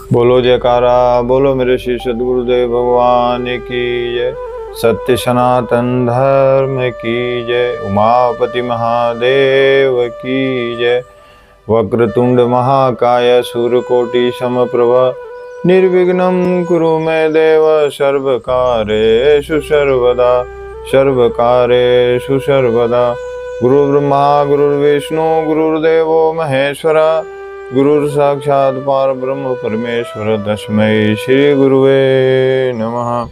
बोलो जयकारा, बोलो मेरे श्री सद्गुरुदेव भगवान की जय। सत्य सनातन धर्म की जय। उमापति महादेव की जय। वक्रतुंड महाकाय सूर्यकोटि समप्रभा निर्विघ्नं कुरु मे देव सर्वकार्येषु सर्वदा सर्वकार्येषु सर्वदा। गुरु ब्रह्मा गुरुर्विष्णु गुरुर्देवो महेश्वरा गुरुर् साक्षात् परब्रह्म परमेश्वर तस्मै श्री गुरुवे नमः।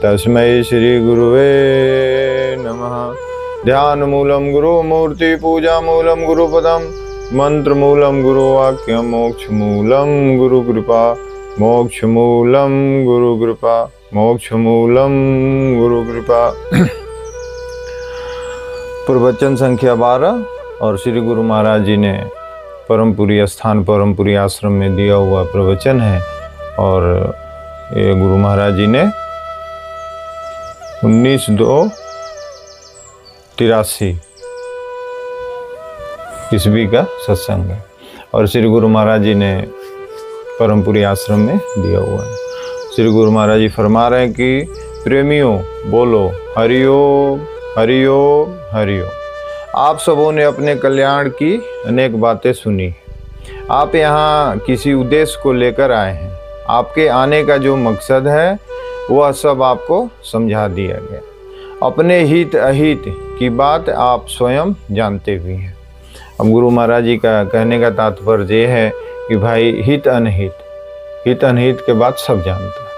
तस्मै श्री गुरुवे नमः। ध्यान मूलम गुरु मूर्ति पूजा मूलम गुरुपदम मंत्र मूलम गुरुवाक्यम मोक्ष मूलम गुरु कृपा मोक्ष मूलम गुरु कृपा मोक्ष मूलम गुरु कृपा। प्रवचन संख्या 12 और श्री गुरु महाराज जी ने परमपुरी स्थान परमपुरी आश्रम में दिया हुआ प्रवचन है। और ये गुरु महाराज जी ने 19/2/83 ईस्वी का सत्संग है और श्री गुरु महाराज जी ने परमपुरी आश्रम में दिया हुआ है। श्री गुरु महाराज जी फरमा रहे हैं कि प्रेमियों बोलो हरिओम हरिओम हरिओम। आप सबों ने अपने कल्याण की अनेक बातें सुनी। आप यहाँ किसी उद्देश्य को लेकर आए हैं। आपके आने का जो मकसद है वह सब आपको समझा दिया गया। अपने हित अहित की बात आप स्वयं जानते भी हैं। अब गुरु महाराज जी का कहने का तात्पर्य ये है कि भाई हित अनहित के बात सब जानता है।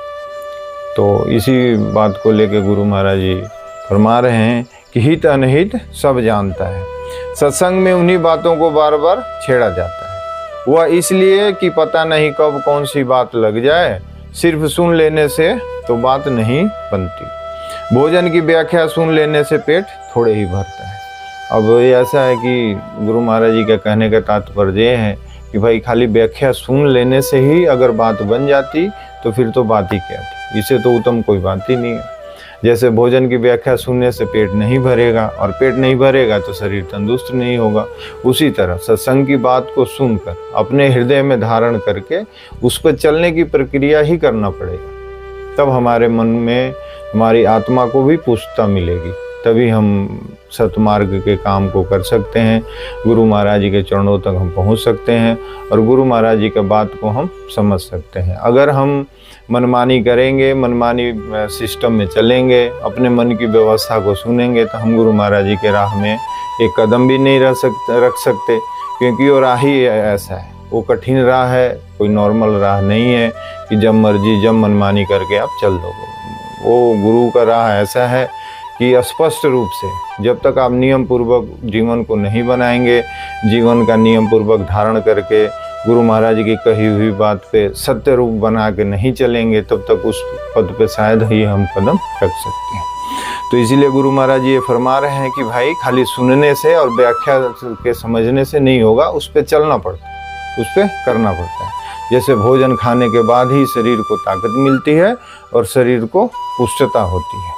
तो इसी बात को लेकर गुरु महाराज जी फरमा रहे हैं कि हित अनहित सब जानता है। सत्संग में उन्हीं बातों को बार बार छेड़ा जाता है। वह इसलिए कि पता नहीं कब कौन सी बात लग जाए। सिर्फ सुन लेने से तो बात नहीं बनती। भोजन की व्याख्या सुन लेने से पेट थोड़े ही भरता है। अब ये ऐसा है कि गुरु महाराज जी का कहने का तात्पर्य ये है कि भाई खाली व्याख्या सुन लेने से ही अगर बात बन जाती तो फिर तो बात ही क्या थी। इससे तो उत्तम कोई बात ही नहीं है। जैसे भोजन की व्याख्या सुनने से पेट नहीं भरेगा और पेट नहीं भरेगा तो शरीर तंदुरुस्त नहीं होगा, उसी तरह सत्संग की बात को सुनकर अपने हृदय में धारण करके उस पर चलने की प्रक्रिया ही करना पड़ेगा। तब हमारे मन में हमारी आत्मा को भी पुष्टता मिलेगी, तभी हम सतमार्ग के काम को कर सकते हैं। गुरु महाराज जी के चरणों तक हम पहुंच सकते हैं और गुरु महाराज जी के बात को हम समझ सकते हैं। अगर हम मनमानी करेंगे, मनमानी सिस्टम में चलेंगे, अपने मन की व्यवस्था को सुनेंगे तो हम गुरु महाराज जी के राह में एक कदम भी नहीं रख सकते, क्योंकि वो राह ही ऐसा है। वो कठिन राह है, कोई नॉर्मल राह नहीं है कि जब मर्जी जब मनमानी करके आप चल दोगे। वो गुरु का राह ऐसा है कि स्पष्ट रूप से जब तक आप नियम पूर्वक जीवन को नहीं बनाएंगे, जीवन का नियम पूर्वक धारण करके गुरु महाराज की कही हुई बात पे सत्य रूप बना के नहीं चलेंगे, तब तक उस पद पे शायद ही हम कदम रख सकते हैं। तो इसीलिए गुरु महाराज ये फरमा रहे हैं कि भाई खाली सुनने से और व्याख्या के समझने से नहीं होगा, उस पर चलना पड़ता है, उस पर करना पड़ता है। जैसे भोजन खाने के बाद ही शरीर को ताकत मिलती है और शरीर को पुष्टता होती है।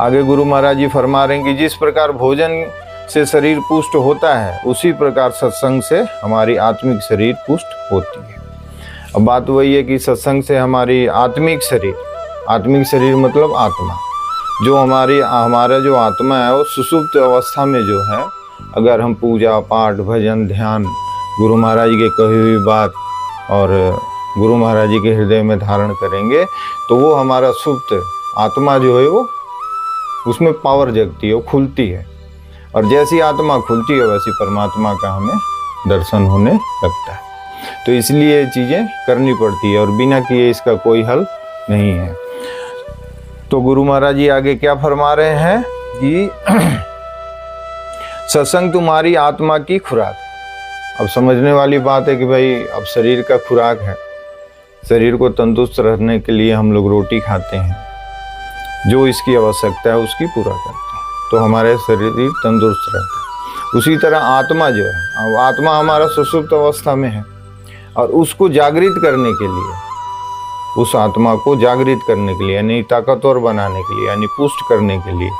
आगे गुरु महाराज जी फरमा रहे हैं कि जिस प्रकार भोजन से शरीर पुष्ट होता है, उसी प्रकार सत्संग से हमारी आत्मिक शरीर पुष्ट होती है। अब बात वही है कि सत्संग से हमारी आत्मिक शरीर मतलब आत्मा, जो हमारा जो आत्मा है वो सुषुप्त अवस्था में जो है, अगर हम पूजा पाठ भजन ध्यान गुरु महाराज की कही हुई बात और गुरु महाराज जी के हृदय में धारण करेंगे तो वो हमारा सुप्त आत्मा जो है वो उसमें पावर जगती है, वो खुलती है। और जैसी आत्मा खुलती है वैसी परमात्मा का हमें दर्शन होने लगता है। तो इसलिए ये चीज़ें करनी पड़ती है और बिना किए इसका कोई हल नहीं है। तो गुरु महाराज जी आगे क्या फरमा रहे हैं कि सत्संग तुम्हारी आत्मा की खुराक। अब समझने वाली बात है कि भाई अब शरीर का खुराक है, शरीर को तंदुरुस्त रहने के लिए हम लोग रोटी खाते हैं, जो इसकी आवश्यकता है उसकी पूरा करते हैं तो हमारे शरीर तंदुरुस्त रहता है। उसी तरह आत्मा जो है, अब आत्मा हमारा सुषुप्त अवस्था में है और उसको जागृत करने के लिए, उस आत्मा को जागृत करने के लिए यानी ताकतवर बनाने के लिए यानी पुष्ट करने के लिए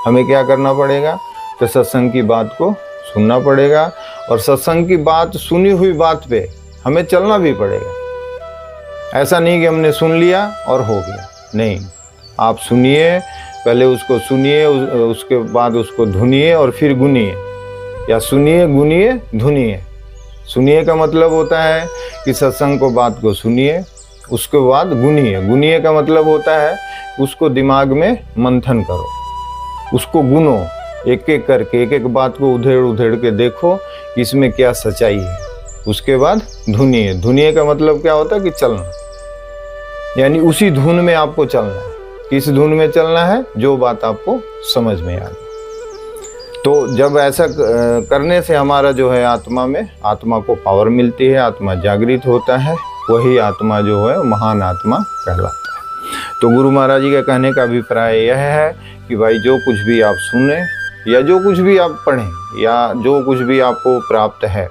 हमें क्या करना पड़ेगा? तो सत्संग की बात को सुनना पड़ेगा और सत्संग की बात, सुनी हुई बात पे हमें चलना भी पड़ेगा। ऐसा नहीं कि हमने सुन लिया और हो गया, नहीं, आप सुनिए, पहले उसको सुनिए, उसके बाद उसको धुनिए और फिर गुनिए, या सुनिए गुनिए धुनिए। सुनिए का मतलब होता है कि सत्संग को बात को सुनिए, उसके बाद गुनिए। गुनिए का मतलब होता है उसको दिमाग में मंथन करो, उसको गुनो, एक एक करके एक एक बात को उधेड़ उधेड़ के देखो कि इसमें क्या सच्चाई है। उसके बाद धुनिए। धुनिए का मतलब क्या होता है कि चलना, यानी उसी धुन में आपको चलना है। किस धुन में चलना है? जो बात आपको समझ में आ गई। तो जब ऐसा करने से हमारा जो है आत्मा को पावर मिलती है, आत्मा जागृत होता है, वही आत्मा जो है महान आत्मा कहलाता है। तो गुरु महाराज जी का कहने का अभिप्राय यह है कि भाई जो कुछ भी आप सुने या जो कुछ भी आप पढ़ें या जो कुछ भी आपको प्राप्त है,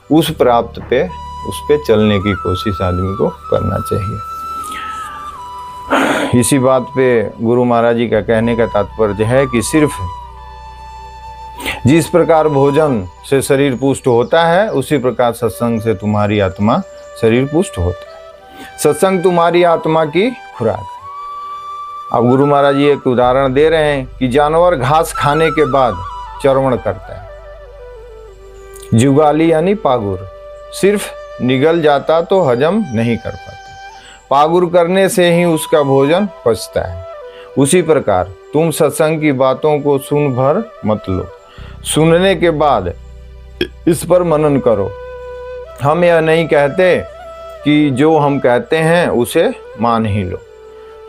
उस प्राप्त पे उस पे चलने की कोशिश आदमी को करना चाहिए। इसी बात पे गुरु महाराज जी का कहने का तात्पर्य है कि सिर्फ जिस प्रकार भोजन से शरीर पुष्ट होता है, उसी प्रकार सत्संग से तुम्हारी आत्मा शरीर पुष्ट होता है। सत्संग तुम्हारी आत्मा की खुराक है। अब गुरु महाराज जी एक उदाहरण दे रहे हैं कि जानवर घास खाने के बाद चर्वण करता है। जुगाली यानी पागुर सिर्फ निगल जाता तो हजम नहीं कर पाता, पागुर करने से ही उसका भोजन पचता है। उसी प्रकार तुम सत्संग की बातों को सुन भर मत लो, सुनने के बाद इस पर मनन करो। हम यह नहीं कहते कि जो हम कहते हैं उसे मान ही लो,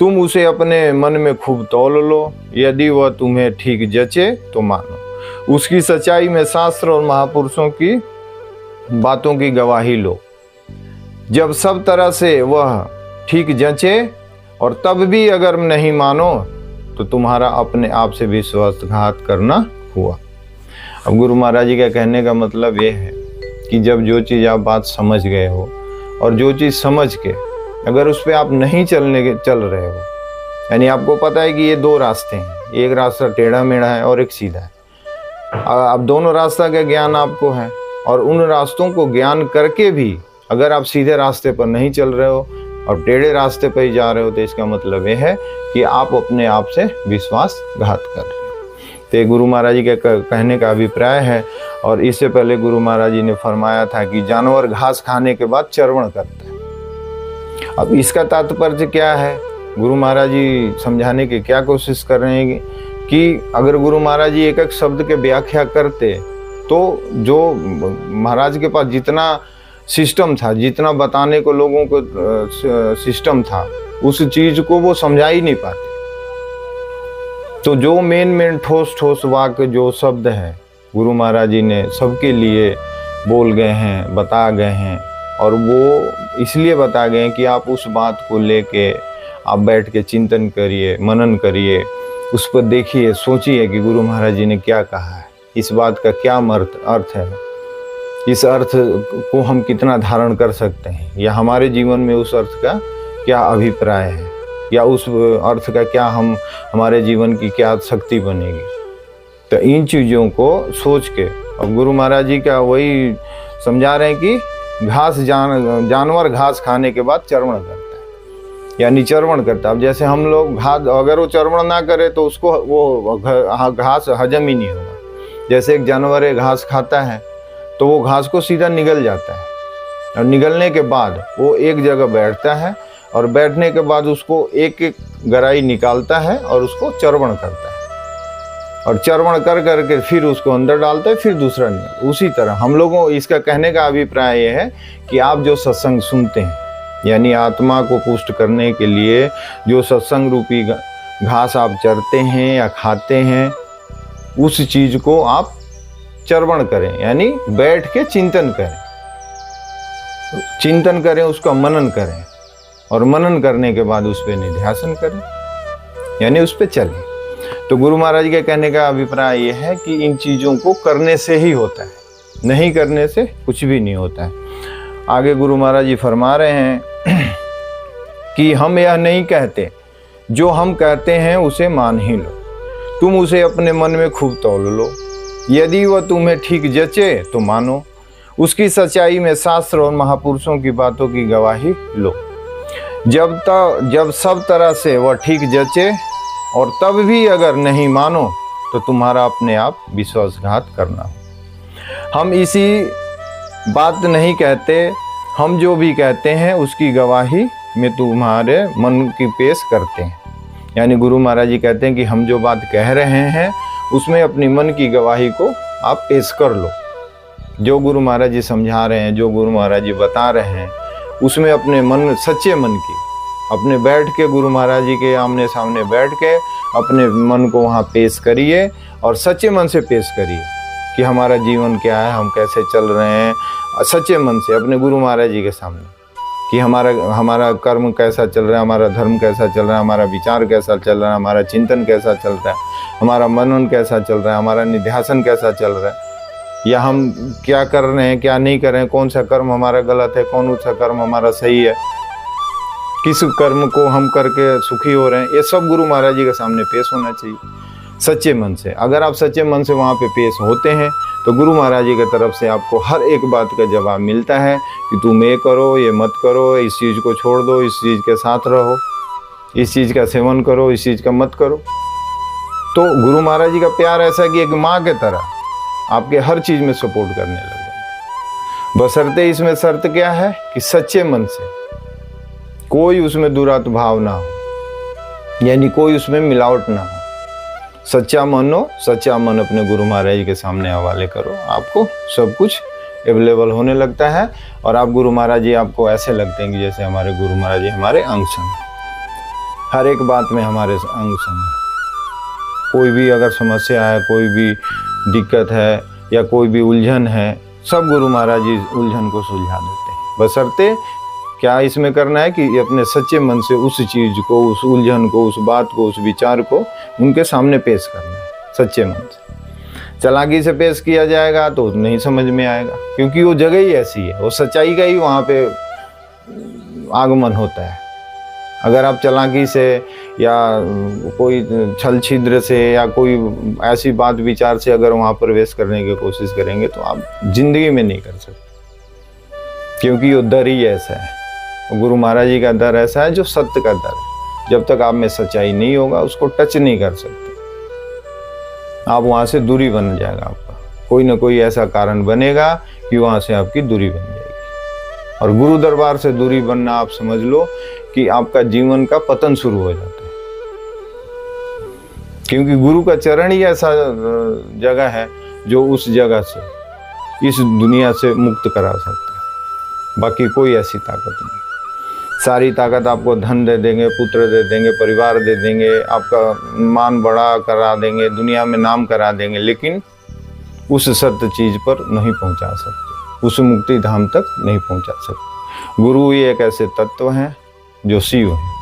तुम उसे अपने मन में खूब तौल लो। यदि वह तुम्हें ठीक जचे तो मानो, उसकी सच्चाई में शास्त्र और महापुरुषों की बातों की गवाही लो। जब सब तरह से वह ठीक जचे और तब भी अगर नहीं मानो तो तुम्हारा अपने आप से विश्वासघात करना हुआ। अब गुरु महाराज जी का कहने का मतलब ये है कि जब जो चीज़ आप बात समझ गए हो और जो चीज़ समझ के अगर उस पर आप नहीं चल रहे हो, यानी आपको पता है कि ये दो रास्ते हैं, एक रास्ता टेढ़ा मेढ़ा है और एक सीधा है। अब दोनों रास्ता का ज्ञान आपको है और उन रास्तों को ज्ञान करके भी अगर आप सीधे रास्ते पर नहीं चल रहे हो और टेढ़े रास्ते पर ही जा रहे हो, तो इसका मतलब ये है कि आप अपने आप से विश्वासघात कर रहे हो। तो गुरु महाराज जी के कहने का अभिप्राय है। और इससे पहले गुरु महाराज जी ने फरमाया था कि जानवर घास खाने के बाद चर्वण करता है। अब इसका तात्पर्य क्या है? गुरु महाराज जी समझाने की क्या कोशिश कर रहे हैं कि अगर गुरु महाराज जी एक एक शब्द के व्याख्या करते तो जो महाराज के पास जितना सिस्टम था, जितना बताने को लोगों को सिस्टम था, उस चीज को वो समझा ही नहीं पाते। तो जो मेन ठोस वाक्य जो शब्द है गुरु महाराज जी ने सबके लिए बोल गए हैं, बता गए हैं, और वो इसलिए बता गए हैं कि आप उस बात को लेके आप बैठ के चिंतन करिए, मनन करिए, उस पर देखिए, सोचिए कि गुरु महाराज जी ने क्या कहा है, इस बात का क्या अर्थ है, इस अर्थ को हम कितना धारण कर सकते हैं, या हमारे जीवन में उस अर्थ का क्या अभिप्राय है, या उस अर्थ का क्या हमारे जीवन की क्या शक्ति बनेगी। तो इन चीज़ों को सोच के अब गुरु महाराज जी का वही समझा रहे हैं कि जानवर घास खाने के बाद चर्वण करता है, यानी चर्वण करता है। अब जैसे हम लोग घास, अगर वो चर्वण ना करे तो उसको वो घास हजम ही नहीं होगा। जैसे एक जानवर है घास खाता है तो वो घास को सीधा निगल जाता है, और निगलने के बाद वो एक जगह बैठता है, और बैठने के बाद उसको एक एक गराई निकालता है और उसको चर्वण करता है, और चर्वण कर करके फिर उसको अंदर डालता है, फिर दूसरा निकाल। उसी तरह हम लोगों, इसका कहने का अभिप्राय ये है कि आप जो सत्संग सुनते हैं, यानी आत्मा को पुष्ट करने के लिए जो सत्संग रूपी घास आप चरते हैं या खाते हैं, उस चीज को आप चर्वण करें, यानी बैठ के चिंतन करें, उसका मनन करें, और मनन करने के बाद उस पर निध्यासन करें, यानी उस पर चलें। तो गुरु महाराज के कहने का अभिप्राय यह है कि इन चीज़ों को करने से ही होता है, नहीं करने से कुछ भी नहीं होता है। आगे गुरु महाराज जी फरमा रहे हैं कि हम यह नहीं कहते, जो हम कहते हैं उसे मान ही लो, तुम उसे अपने मन में खूब तौल लो। यदि वह तुम्हें ठीक जचे तो मानो, उसकी सच्चाई में शास्त्र और महापुरुषों की बातों की गवाही लो। जब सब तरह से वह ठीक जचे और तब भी अगर नहीं मानो तो तुम्हारा अपने आप विश्वासघात करना हो। हम इसी बात नहीं कहते, हम जो भी कहते हैं उसकी गवाही में तुम्हारे मन की पेश करते हैं। यानी गुरु महाराज जी कहते हैं कि हम जो बात कह रहे हैं उसमें अपनी मन की गवाही को आप पेश कर लो। जो गुरु महाराज जी समझा रहे हैं, जो गुरु महाराज जी बता रहे हैं, उसमें अपने मन, सच्चे मन की, अपने बैठ के गुरु महाराज जी के आमने सामने बैठ के अपने मन को वहाँ पेश करिए और सच्चे मन से पेश करिए कि हमारा जीवन क्या है, हम कैसे चल रहे हैं। सच्चे मन से अपने गुरु महाराज जी के सामने कि हमारा कर्म कैसा चल रहा है, हमारा धर्म कैसा चल रहा है, हमारा विचार कैसा चल रहा है, हमारा चिंतन कैसा चल रहा है, हमारा मनन कैसा चल रहा है, हमारा निध्यासन कैसा चल रहा है, या हम क्या कर रहे हैं, क्या नहीं कर रहे हैं, कौन सा कर्म हमारा गलत है, कौन सा कर्म हमारा सही है, किस कर्म को हम करके सुखी हो रहे हैं। ये सब गुरु महाराज जी के सामने पेश होना चाहिए सच्चे मन से। अगर आप सच्चे मन से वहाँ पे पेश होते हैं तो गुरु महाराज जी की तरफ से आपको हर एक बात का जवाब मिलता है कि तुम ये करो, ये मत करो, इस चीज़ को छोड़ दो, इस चीज़ के साथ रहो, इस चीज़ का सेवन करो, इस चीज़ का मत करो। तो गुरु महाराज जी का प्यार ऐसा कि एक माँ के तरह आपके हर चीज़ में सपोर्ट करने लग जाते। बशर्ते इसमें शर्त क्या है कि सच्चे मन से, कोई उसमें दुरात भाव ना हो, यानी कोई उसमें मिलावट ना हो। सच्चा मन हो, सच्चा मन अपने गुरु महाराज जी के सामने हवाले करो, आपको सब कुछ अवेलेबल होने लगता है। और आप गुरु महाराज जी आपको ऐसे लगते हैं कि जैसे हमारे गुरु महाराज जी हमारे अंग संग, हर एक बात में हमारे अंग संग। कोई भी अगर समस्या है, कोई भी दिक्कत है या कोई भी उलझन है, सब गुरु महाराज जी उलझन को सुलझा देते हैं। बशर्ते क्या इसमें करना है कि अपने सच्चे मन से उस चीज़ को, उस उलझन को, उस बात को, उस विचार को उनके सामने पेश करना है सच्चे मन से। चालाकी से पेश किया जाएगा तो नहीं समझ में आएगा, क्योंकि वो जगह ही ऐसी है, वो सच्चाई का ही वहाँ पे आगमन होता है। अगर आप चालाकी से या कोई छल छिद्र से या कोई ऐसी बात विचार से अगर वहाँ प्रवेश करने की कोशिश करेंगे तो आप जिंदगी में नहीं कर सकते, क्योंकि वो डर ही ऐसा है। गुरु महाराज जी का दर ऐसा है जो सत्य का दर है। जब तक आप में सच्चाई नहीं होगा उसको टच नहीं कर सकते। आप वहाँ से दूरी बन जाएगा, आपका कोई ना कोई ऐसा कारण बनेगा कि वहाँ से आपकी दूरी बन जाएगी। और गुरु दरबार से दूरी बनना आप समझ लो कि आपका जीवन का पतन शुरू हो जाता है, क्योंकि गुरु का चरण ही ऐसा जगह है जो उस जगह से, इस दुनिया से मुक्त करा सकता है। बाकी कोई ऐसी ताकत नहीं। सारी ताकत आपको धन दे देंगे, पुत्र दे देंगे, परिवार दे देंगे, आपका मान बड़ा करा देंगे, दुनिया में नाम करा देंगे, लेकिन उस सत्य चीज पर नहीं पहुंचा सकते, उस मुक्ति धाम तक नहीं पहुंचा सकते। गुरु ही एक ऐसे तत्व हैं जो शिव हैं,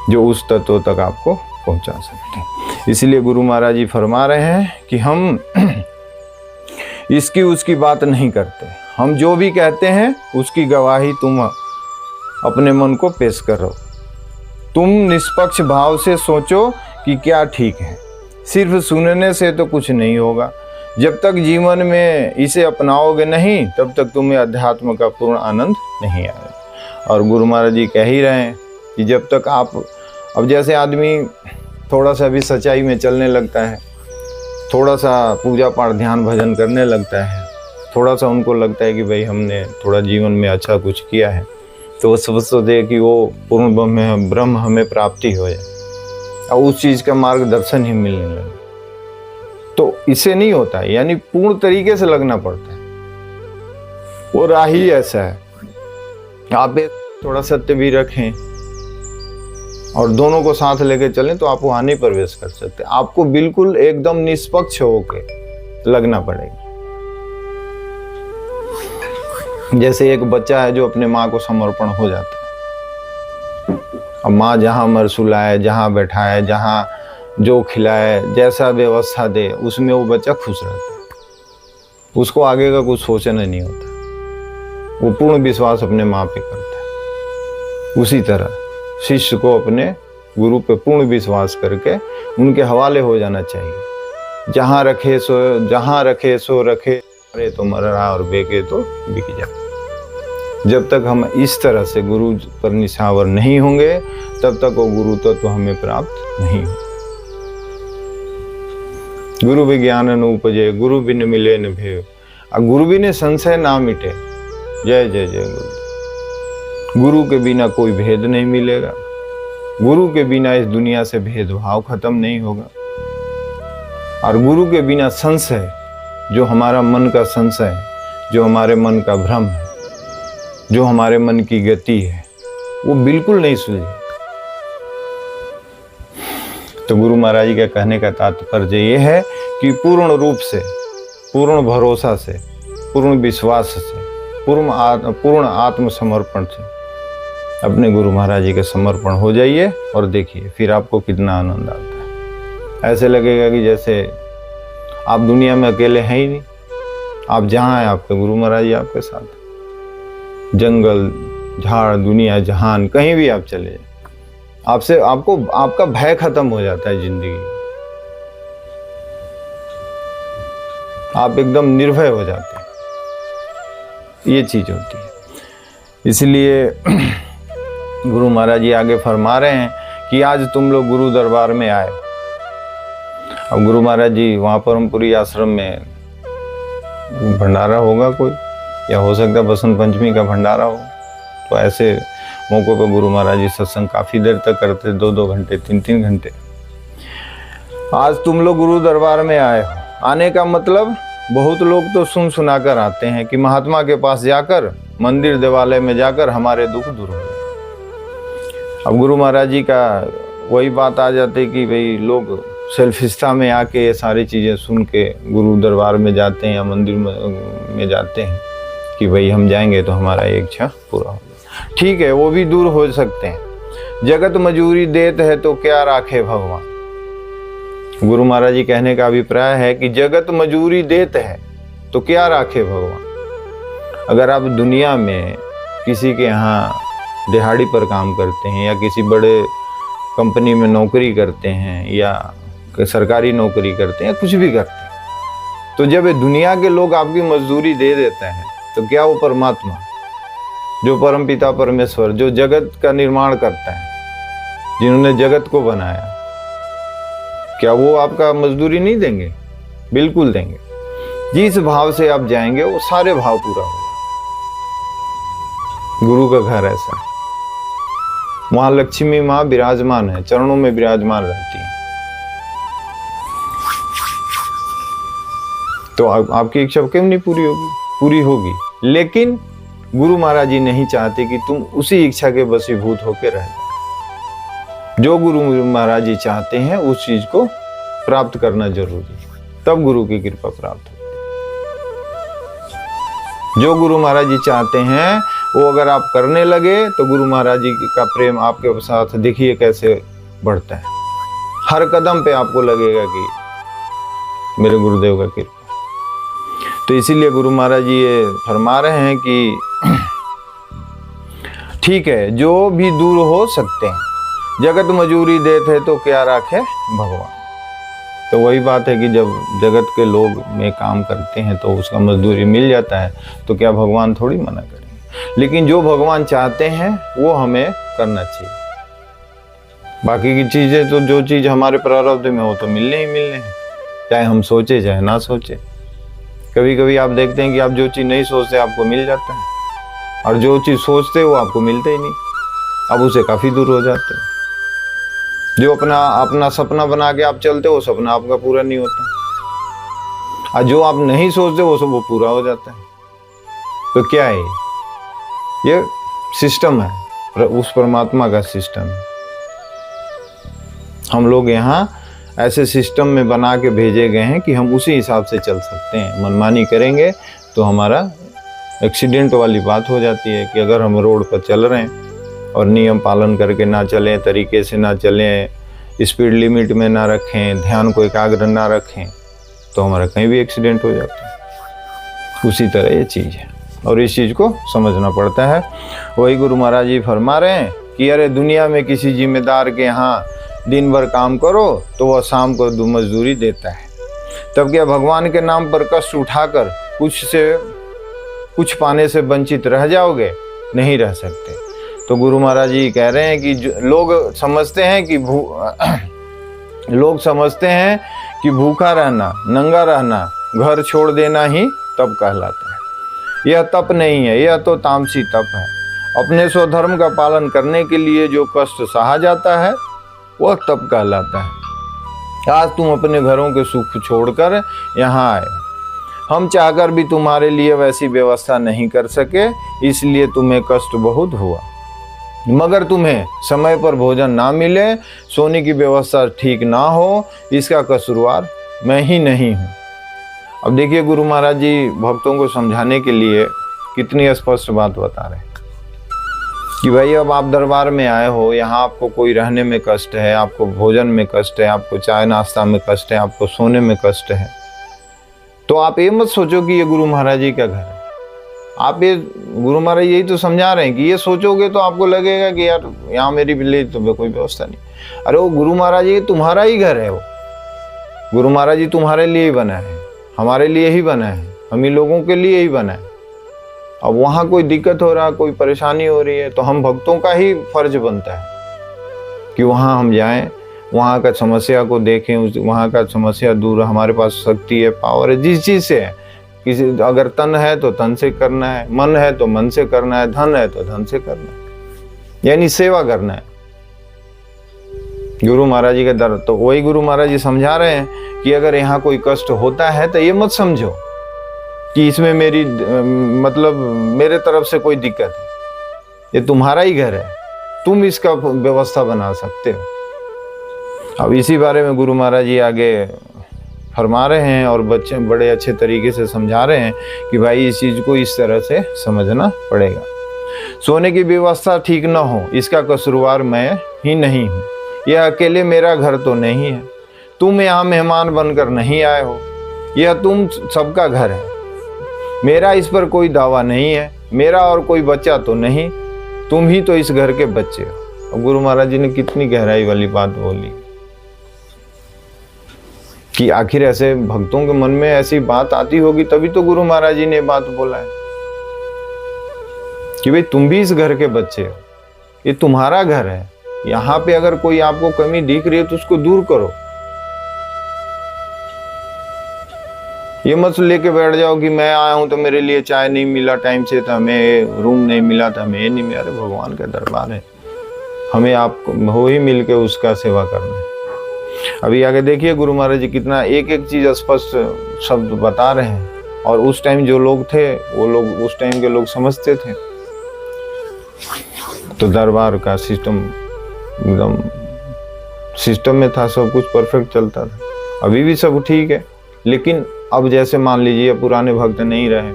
जो उस तत्व तक आपको पहुंचा सकते हैं। इसलिए गुरु महाराज जी फरमा रहे हैं कि हम इसकी उसकी बात नहीं करते, हम जो भी कहते हैं उसकी गवाही तुम अपने मन को पेश करो। तुम निष्पक्ष भाव से सोचो कि क्या ठीक है। सिर्फ सुनने से तो कुछ नहीं होगा। जब तक जीवन में इसे अपनाओगे नहीं, तब तक तुम्हें अध्यात्म का पूर्ण आनंद नहीं आएगा। और गुरु महाराज जी कह ही रहे हैं कि जब तक आप, अब जैसे आदमी थोड़ा सा भी सच्चाई में चलने लगता है, थोड़ा सा पूजा पाठ ध्यान भजन करने लगता है, थोड़ा सा उनको लगता है कि भाई हमने थोड़ा जीवन में अच्छा कुछ किया है, तो वो सोचते हैं कि वो पूर्ण ब्रह्म हमें प्राप्ति हो जाए और उस चीज़ का मार्गदर्शन ही मिलने लगे। तो इससे नहीं होता है, यानी पूर्ण तरीके से लगना पड़ता है। वो राह ही ऐसा है। आप थोड़ा सत्य भी रखें और दोनों को साथ लेके चलें तो आप वहाँ नहीं प्रवेश कर सकते। आपको बिल्कुल एकदम निष्पक्ष होके लगना पड़ेगा। जैसे एक बच्चा है जो अपने माँ को समर्पण हो जाता है। अब माँ जहाँ मरसुलाए, जहाँ बैठाए, जहाँ जो खिलाए, जैसा व्यवस्था दे, उसमें वो बच्चा खुश रहता है। उसको आगे का कुछ सोचना नहीं होता। वो पूर्ण विश्वास अपने माँ पे करता है। उसी तरह शिष्य को अपने गुरु पे पूर्ण विश्वास करके उनके हवाले हो जाना चाहिए। जहाँ रखे सो रखे, मरे तो मर रहा और बेके तो बिक जा। जब तक हम इस तरह से गुरु पर निछावर नहीं होंगे तब तक वो गुरु तत्व हमें प्राप्त नहीं हो। गुरु विज्ञान न उपजे, गुरु बिन मिले न भेव, गुरु बिन संशय ना मिटे। जय जय जय गुरु। गुरु के बिना कोई भेद नहीं मिलेगा, गुरु के बिना इस दुनिया से भेदभाव खत्म नहीं होगा, और गुरु के बिना संशय, जो हमारा मन का संशय, जो हमारे मन का भ्रम है, जो हमारे मन की गति है, वो बिल्कुल नहीं सुलझे। तो गुरु महाराज जी का कहने का तात्पर्य ये है कि पूर्ण रूप से, पूर्ण भरोसा से, पूर्ण विश्वास से, पूर्ण आत्मसमर्पण से अपने गुरु महाराज जी के समर्पण हो जाइए और देखिए फिर आपको कितना आनंद आता है। ऐसे लगेगा कि जैसे आप दुनिया में अकेले हैं ही नहीं, आप जहाँ हैं आपके गुरु महाराज जी आपके साथ। जंगल, झाड़, दुनिया, जहान, कहीं भी आप चले जाए, आपका भय खत्म हो जाता है जिंदगी। आप एकदम निर्भय हो जाते हैं, ये चीज होती है। इसलिए गुरु महाराज जी आगे फरमा रहे हैं कि आज तुम लोग गुरु दरबार में आए। अब गुरु महाराज जी वहाँ परमपुरी आश्रम में भंडारा होगा कोई, या हो सकता है बसंत पंचमी का भंडारा हो, तो ऐसे मौक़ों पर गुरु महाराज जी सत्संग काफ़ी देर तक करते, 2-2 घंटे, 3-3 घंटे। आज तुम लोग गुरु दरबार में आए हो। आने का मतलब, बहुत लोग तो सुन सुना कर आते हैं कि महात्मा के पास जाकर, मंदिर देवालय में जाकर हमारे दुख दूर हो। अब गुरु महाराज जी का वही बात आ जाती कि भाई लोग सेल्फिस्ता में आके ये सारी चीज़ें सुन के गुरु दरबार में जाते हैं या मंदिर में जाते हैं कि भाई हम जाएंगे तो हमारा एक इच्छा पूरा हो। ठीक है, वो भी दूर हो सकते हैं। जगत मजूरी देत है तो क्या राखे भगवान। गुरु महाराज जी कहने का अभिप्राय है कि जगत मजूरी देते है तो क्या राखे भगवान। अगर आप दुनिया में किसी के यहाँ दिहाड़ी पर काम करते हैं या किसी बड़े कंपनी में नौकरी करते हैं या सरकारी नौकरी करते हैं या कुछ भी करते हैं, तो जब ये दुनिया के लोग आपकी मजदूरी दे देते हैं तो क्या वो परमात्मा, जो परमपिता परमेश्वर, जो जगत का निर्माण करता है, जिन्होंने जगत को बनाया, क्या वो आपका मजदूरी नहीं देंगे? बिल्कुल देंगे। जिस भाव से आप जाएंगे वो सारे भाव पूरा होगा। गुरु का घर ऐसा है, वहां लक्ष्मी माँ विराजमान है, चरणों में विराजमान रहती है। तो आपकी इच्छा क्यों नहीं पूरी होगी? पूरी होगी, लेकिन गुरु महाराज जी नहीं चाहते कि तुम उसी इच्छा के वशीभूत होकर रह जाओ। जो गुरु महाराज जी चाहते हैं उस चीज को प्राप्त करना जरूरी है, तब गुरु की कृपा प्राप्त होती है। जो गुरु महाराज जी चाहते हैं वो अगर आप करने लगे तो गुरु महाराज जी का प्रेम आपके साथ देखिए कैसे बढ़ता है। हर कदम पे आपको लगेगा कि मेरे गुरुदेव का कृपा। तो इसीलिए गुरु महाराज जी ये फरमा रहे हैं कि ठीक है, जो भी दूर हो सकते हैं, जगत मजूरी देते हैं तो क्या राखे भगवान। तो वही बात है कि जब जगत के लोग में काम करते हैं तो उसका मजदूरी मिल जाता है, तो क्या भगवान थोड़ी मना करेंगे। लेकिन जो भगवान चाहते हैं वो हमें करना चाहिए। बाकी की चीजें तो, जो चीज हमारे प्रारब्ध में हो तो मिलने ही मिलने हैं, चाहे हम सोचे चाहे ना सोचे। कभी कभी आप देखते हैं कि आप जो चीज नहीं सोचते आपको मिल जाता है, और जो चीज सोचते वो आपको मिलते ही नहीं, अब उसे काफी दूर हो जाते हैं। जो अपना सपना बना के आप चलते वो सपना आपका पूरा नहीं होता, और जो आप नहीं सोचते वो सब वो पूरा हो जाता है। तो क्या है ये सिस्टम है, उस परमात्मा का सिस्टम है। हम लोग यहाँ ऐसे सिस्टम में बना के भेजे गए हैं कि हम उसी हिसाब से चल सकते हैं। मनमानी करेंगे तो हमारा एक्सीडेंट वाली बात हो जाती है कि अगर हम रोड पर चल रहे हैं और नियम पालन करके ना चलें, तरीके से ना चलें, स्पीड लिमिट में ना रखें, ध्यान को एकाग्र ना रखें, तो हमारा कहीं भी एक्सीडेंट हो जाता है। उसी तरह ये चीज़ है और इस चीज़ को समझना पड़ता है। वही गुरु महाराज जी फरमा रहे हैं कि अरे दुनिया में किसी जिम्मेदार के यहाँ दिन भर काम करो तो वह शाम को मजदूरी देता है, तब क्या भगवान के नाम पर कष्ट उठाकर कुछ पाने से वंचित रह जाओगे? नहीं रह सकते। तो गुरु महाराज जी कह रहे हैं कि लोग समझते हैं कि भूखा रहना, नंगा रहना, घर छोड़ देना ही तप कहलाता है। यह तप नहीं है, यह तो तामसी तप है। अपने स्वधर्म का पालन करने के लिए जो कष्ट सहा जाता है वह तप कहलाता है। आज तुम अपने घरों के सुख छोड़कर यहाँ आए, हम चाहकर भी तुम्हारे लिए वैसी व्यवस्था नहीं कर सके, इसलिए तुम्हें कष्ट बहुत हुआ। मगर तुम्हें समय पर भोजन ना मिले, सोने की व्यवस्था ठीक ना हो, इसका कसूरवार मैं ही नहीं हूँ। अब देखिए गुरु महाराज जी भक्तों को समझाने के लिए कितनी स्पष्ट बात बता रहे हैं कि भाई अब आप दरबार में आए हो, यहाँ आपको कोई रहने में कष्ट है, आपको भोजन में कष्ट है, आपको चाय नाश्ता में कष्ट है, आपको सोने में कष्ट है, तो आप ये मत सोचो कि ये गुरु महाराज जी का घर है। आप ये गुरु महाराज यही तो समझा रहे हैं कि ये सोचोगे तो आपको लगेगा कि यार यहाँ मेरी लिए तो कोई व्यवस्था नहीं। अरे वो गुरु महाराज जी तुम्हारा ही घर है, वो गुरु महाराज जी तुम्हारे लिए ही बना है, हमारे लिए ही बना है, हम ही लोगों के लिए ही बना है। अब वहाँ कोई दिक्कत हो रहा, कोई परेशानी हो रही है, तो हम भक्तों का ही फर्ज बनता है कि वहाँ हम जाएं, वहाँ का समस्या को देखें, वहाँ का समस्या दूर। हमारे पास शक्ति है, पावर है, जिस चीज़ से है, किसी अगर तन है तो तन से करना है, मन है तो मन से करना है, धन है तो धन से करना है, यानी सेवा करना है गुरु महाराज जी के दर। तो वही गुरु महाराज जी समझा रहे हैं कि अगर यहाँ कोई कष्ट होता है तो ये मत समझो कि इसमें मेरी मतलब मेरे तरफ से कोई दिक्कत है, ये तुम्हारा ही घर है, तुम इसका व्यवस्था बना सकते हो। अब इसी बारे में गुरु महाराज जी आगे फरमा रहे हैं और बच्चे बड़े अच्छे तरीके से समझा रहे हैं कि भाई इस चीज़ को इस तरह से समझना पड़ेगा। सोने की व्यवस्था ठीक न हो, इसका कसूरवार मैं ही नहीं हूँ। यह अकेले मेरा घर तो नहीं है, तुम यहाँ मेहमान बनकर नहीं आए हो, यह तुम सबका घर है। मेरा इस पर कोई दावा नहीं है, मेरा और कोई बच्चा तो नहीं, तुम ही तो इस घर के बच्चे हो। अब गुरु महाराज जी ने कितनी गहराई वाली बात बोली कि आखिर ऐसे भक्तों के मन में ऐसी बात आती होगी तभी तो गुरु महाराज जी ने बात बोला है कि भाई तुम भी इस घर के बच्चे हो, ये तुम्हारा घर है। यहाँ पे अगर कोई आपको कमी दिख रही है तो उसको दूर करो। ये मत लेके बैठ जाओ कि मैं आया हूं तो मेरे लिए चाय नहीं मिला टाइम से, तो हमें रूम नहीं मिला, तो हमें ये नहीं मिला। अरे भगवान का दरबार है, हमें आपको हो ही मिल के उसका सेवा करना है। अभी आगे देखिए गुरु महाराज जी कितना एक एक चीज स्पष्ट शब्द बता रहे हैं, और उस टाइम जो लोग थे वो लोग उस टाइम के लोग समझते थे। तो दरबार का सिस्टम एकदम सिस्टम में था, सब कुछ परफेक्ट चलता था। अभी भी सब ठीक है, लेकिन अब जैसे मान लीजिए पुराने भक्त नहीं रहे,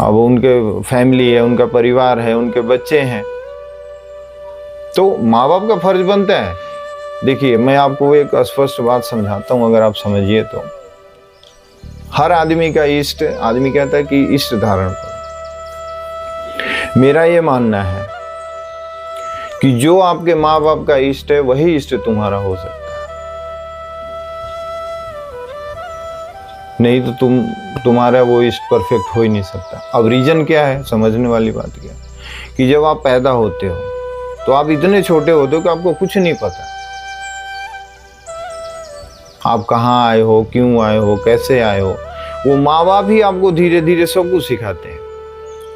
अब उनके फैमिली है, उनका परिवार है, उनके बच्चे हैं, तो माँ बाप का फर्ज बनता है। देखिए मैं आपको एक स्पष्ट बात समझाता हूँ, अगर आप समझिए तो हर आदमी का इष्ट, आदमी कहता है कि इष्ट धारण करो। मेरा ये मानना है कि जो आपके माँ बाप का इष्ट है वही इष्ट तुम्हारा हो सकता है, नहीं तो तुम्हारा वो इष्ट परफेक्ट हो ही नहीं सकता। अब रीजन क्या है, समझने वाली बात क्या है कि जब आप पैदा होते हो तो आप इतने छोटे होते हो कि आपको कुछ नहीं पता, आप कहाँ आए हो, क्यों आए हो, कैसे आए हो। वो माँ बाप ही आपको धीरे धीरे सब कुछ सिखाते हैं।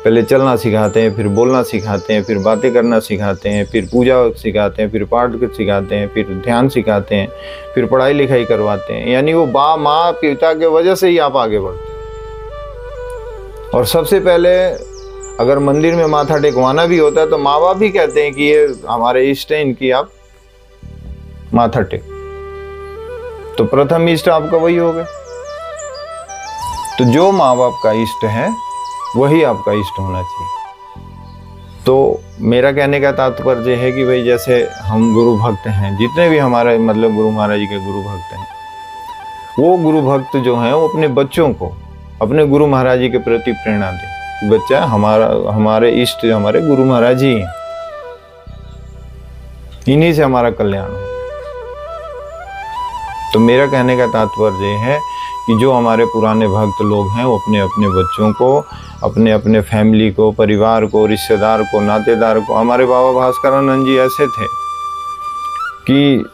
पहले चलना सिखाते हैं, फिर बोलना सिखाते हैं, फिर बातें करना सिखाते हैं, फिर पूजा सिखाते हैं, फिर पाठ सिखाते हैं, फिर ध्यान सिखाते हैं, फिर पढ़ाई लिखाई करवाते हैं। यानी वो माँ पिता के वजह से ही आप आगे बढ़ते हैं। और सबसे पहले अगर मंदिर में माथा टेकवाना भी होता है तो माँ बाप ही कहते हैं कि ये हमारे इष्ट है, इनकी आप माथा टेक। तो प्रथम इष्ट आपका वही हो गया। तो जो माँ बाप का इष्ट है वही आपका इष्ट होना चाहिए। तो मेरा कहने का तात्पर्य है कि भाई जैसे हम गुरु भक्त हैं, जितने भी हमारे मतलब गुरु महाराज जी के गुरु भक्त हैं, वो गुरु भक्त जो हैं वो अपने बच्चों को अपने गुरु महाराज जी के प्रति प्रेरणा दें। बच्चा हमारे इष्ट हमारे गुरु महाराज जी हैं, इन्हीं से हमारा कल्याण हो। तो मेरा कहने का तात्पर्य है कि जो हमारे पुराने भक्त लोग हैं वो अपने अपने बच्चों को अपने अपने फैमिली को, परिवार को, रिश्तेदार को, नातेदार को। हमारे बाबा भास्करानंद जी ऐसे थे कि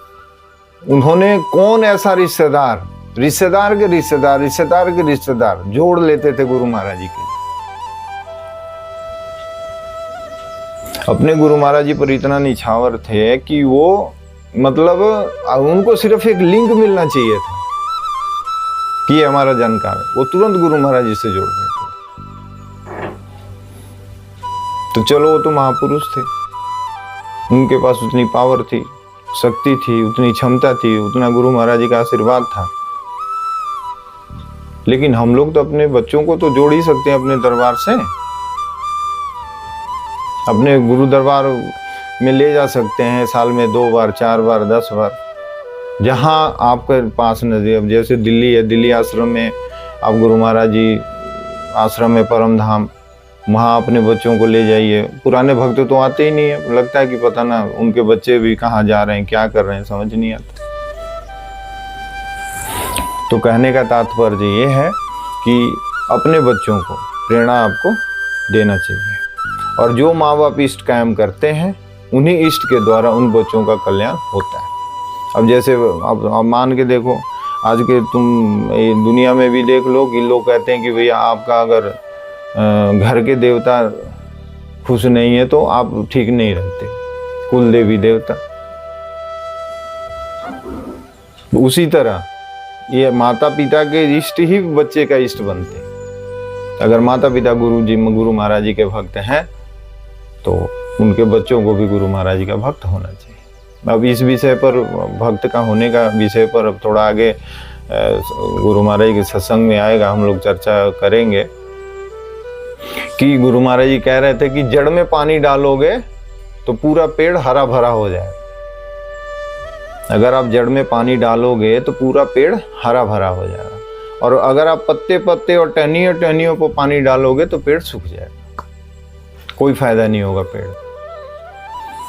उन्होंने कौन ऐसा रिश्तेदार, रिश्तेदार के रिश्तेदार, रिश्तेदार के रिश्तेदार जोड़ लेते थे गुरु महाराज जी के। अपने गुरु महाराज जी पर इतना निछावर थे कि वो मतलब उनको सिर्फ एक लिंक मिलना चाहिए था कि ये हमारा जानकार है, वो तुरंत गुरु महाराज जी से जोड़ देते। तो चलो, वो तो महापुरुष थे, उनके पास उतनी पावर थी, शक्ति थी, उतनी क्षमता थी, उतना गुरु महाराज जी का आशीर्वाद था। लेकिन हम लोग तो अपने बच्चों को तो जोड़ ही सकते हैं अपने दरबार से, अपने गुरु दरबार में ले जा सकते हैं साल में 2 बार, 4 बार, 10 बार, जहाँ आपके पास नजदीक। अब जैसे दिल्ली है, दिल्ली आश्रम में आप गुरु महाराज जी आश्रम में परम धाम, वहाँ अपने बच्चों को ले जाइए। पुराने भक्त तो आते ही नहीं है, लगता है कि पता ना उनके बच्चे भी कहाँ जा रहे हैं, क्या कर रहे हैं, समझ नहीं आता। तो कहने का तात्पर्य ये है कि अपने बच्चों को प्रेरणा आपको देना चाहिए, और जो माँ बाप इष्ट कायम करते हैं उन्हीं इष्ट के द्वारा उन बच्चों का कल्याण होता है। अब जैसे आप मान के देखो, आज के तुम दुनिया में भी देख लो कि लोग कहते हैं कि भैया आपका अगर घर के देवता खुश नहीं है तो आप ठीक नहीं रहते, कुल देवी देवता। उसी तरह ये माता पिता के इष्ट ही बच्चे का इष्ट बनते हैं। अगर माता पिता गुरु महाराज जी के भक्त हैं तो उनके बच्चों को भी गुरु महाराज जी का भक्त होना चाहिए। अब इस विषय पर, भक्त का होने का विषय पर अब थोड़ा आगे गुरु महाराज के सत्संग में आएगा, हम लोग चर्चा करेंगे कि गुरु महाराज जी कह रहे थे कि जड़ में पानी डालोगे तो पूरा पेड़ हरा भरा हो जाए। अगर आप जड़ में पानी डालोगे तो पूरा पेड़ हरा भरा हो जाएगा, और अगर आप पत्ते पत्ते और टहनियों पर पानी डालोगे तो पेड़ सूख जाएगा, कोई फायदा नहीं होगा पेड़।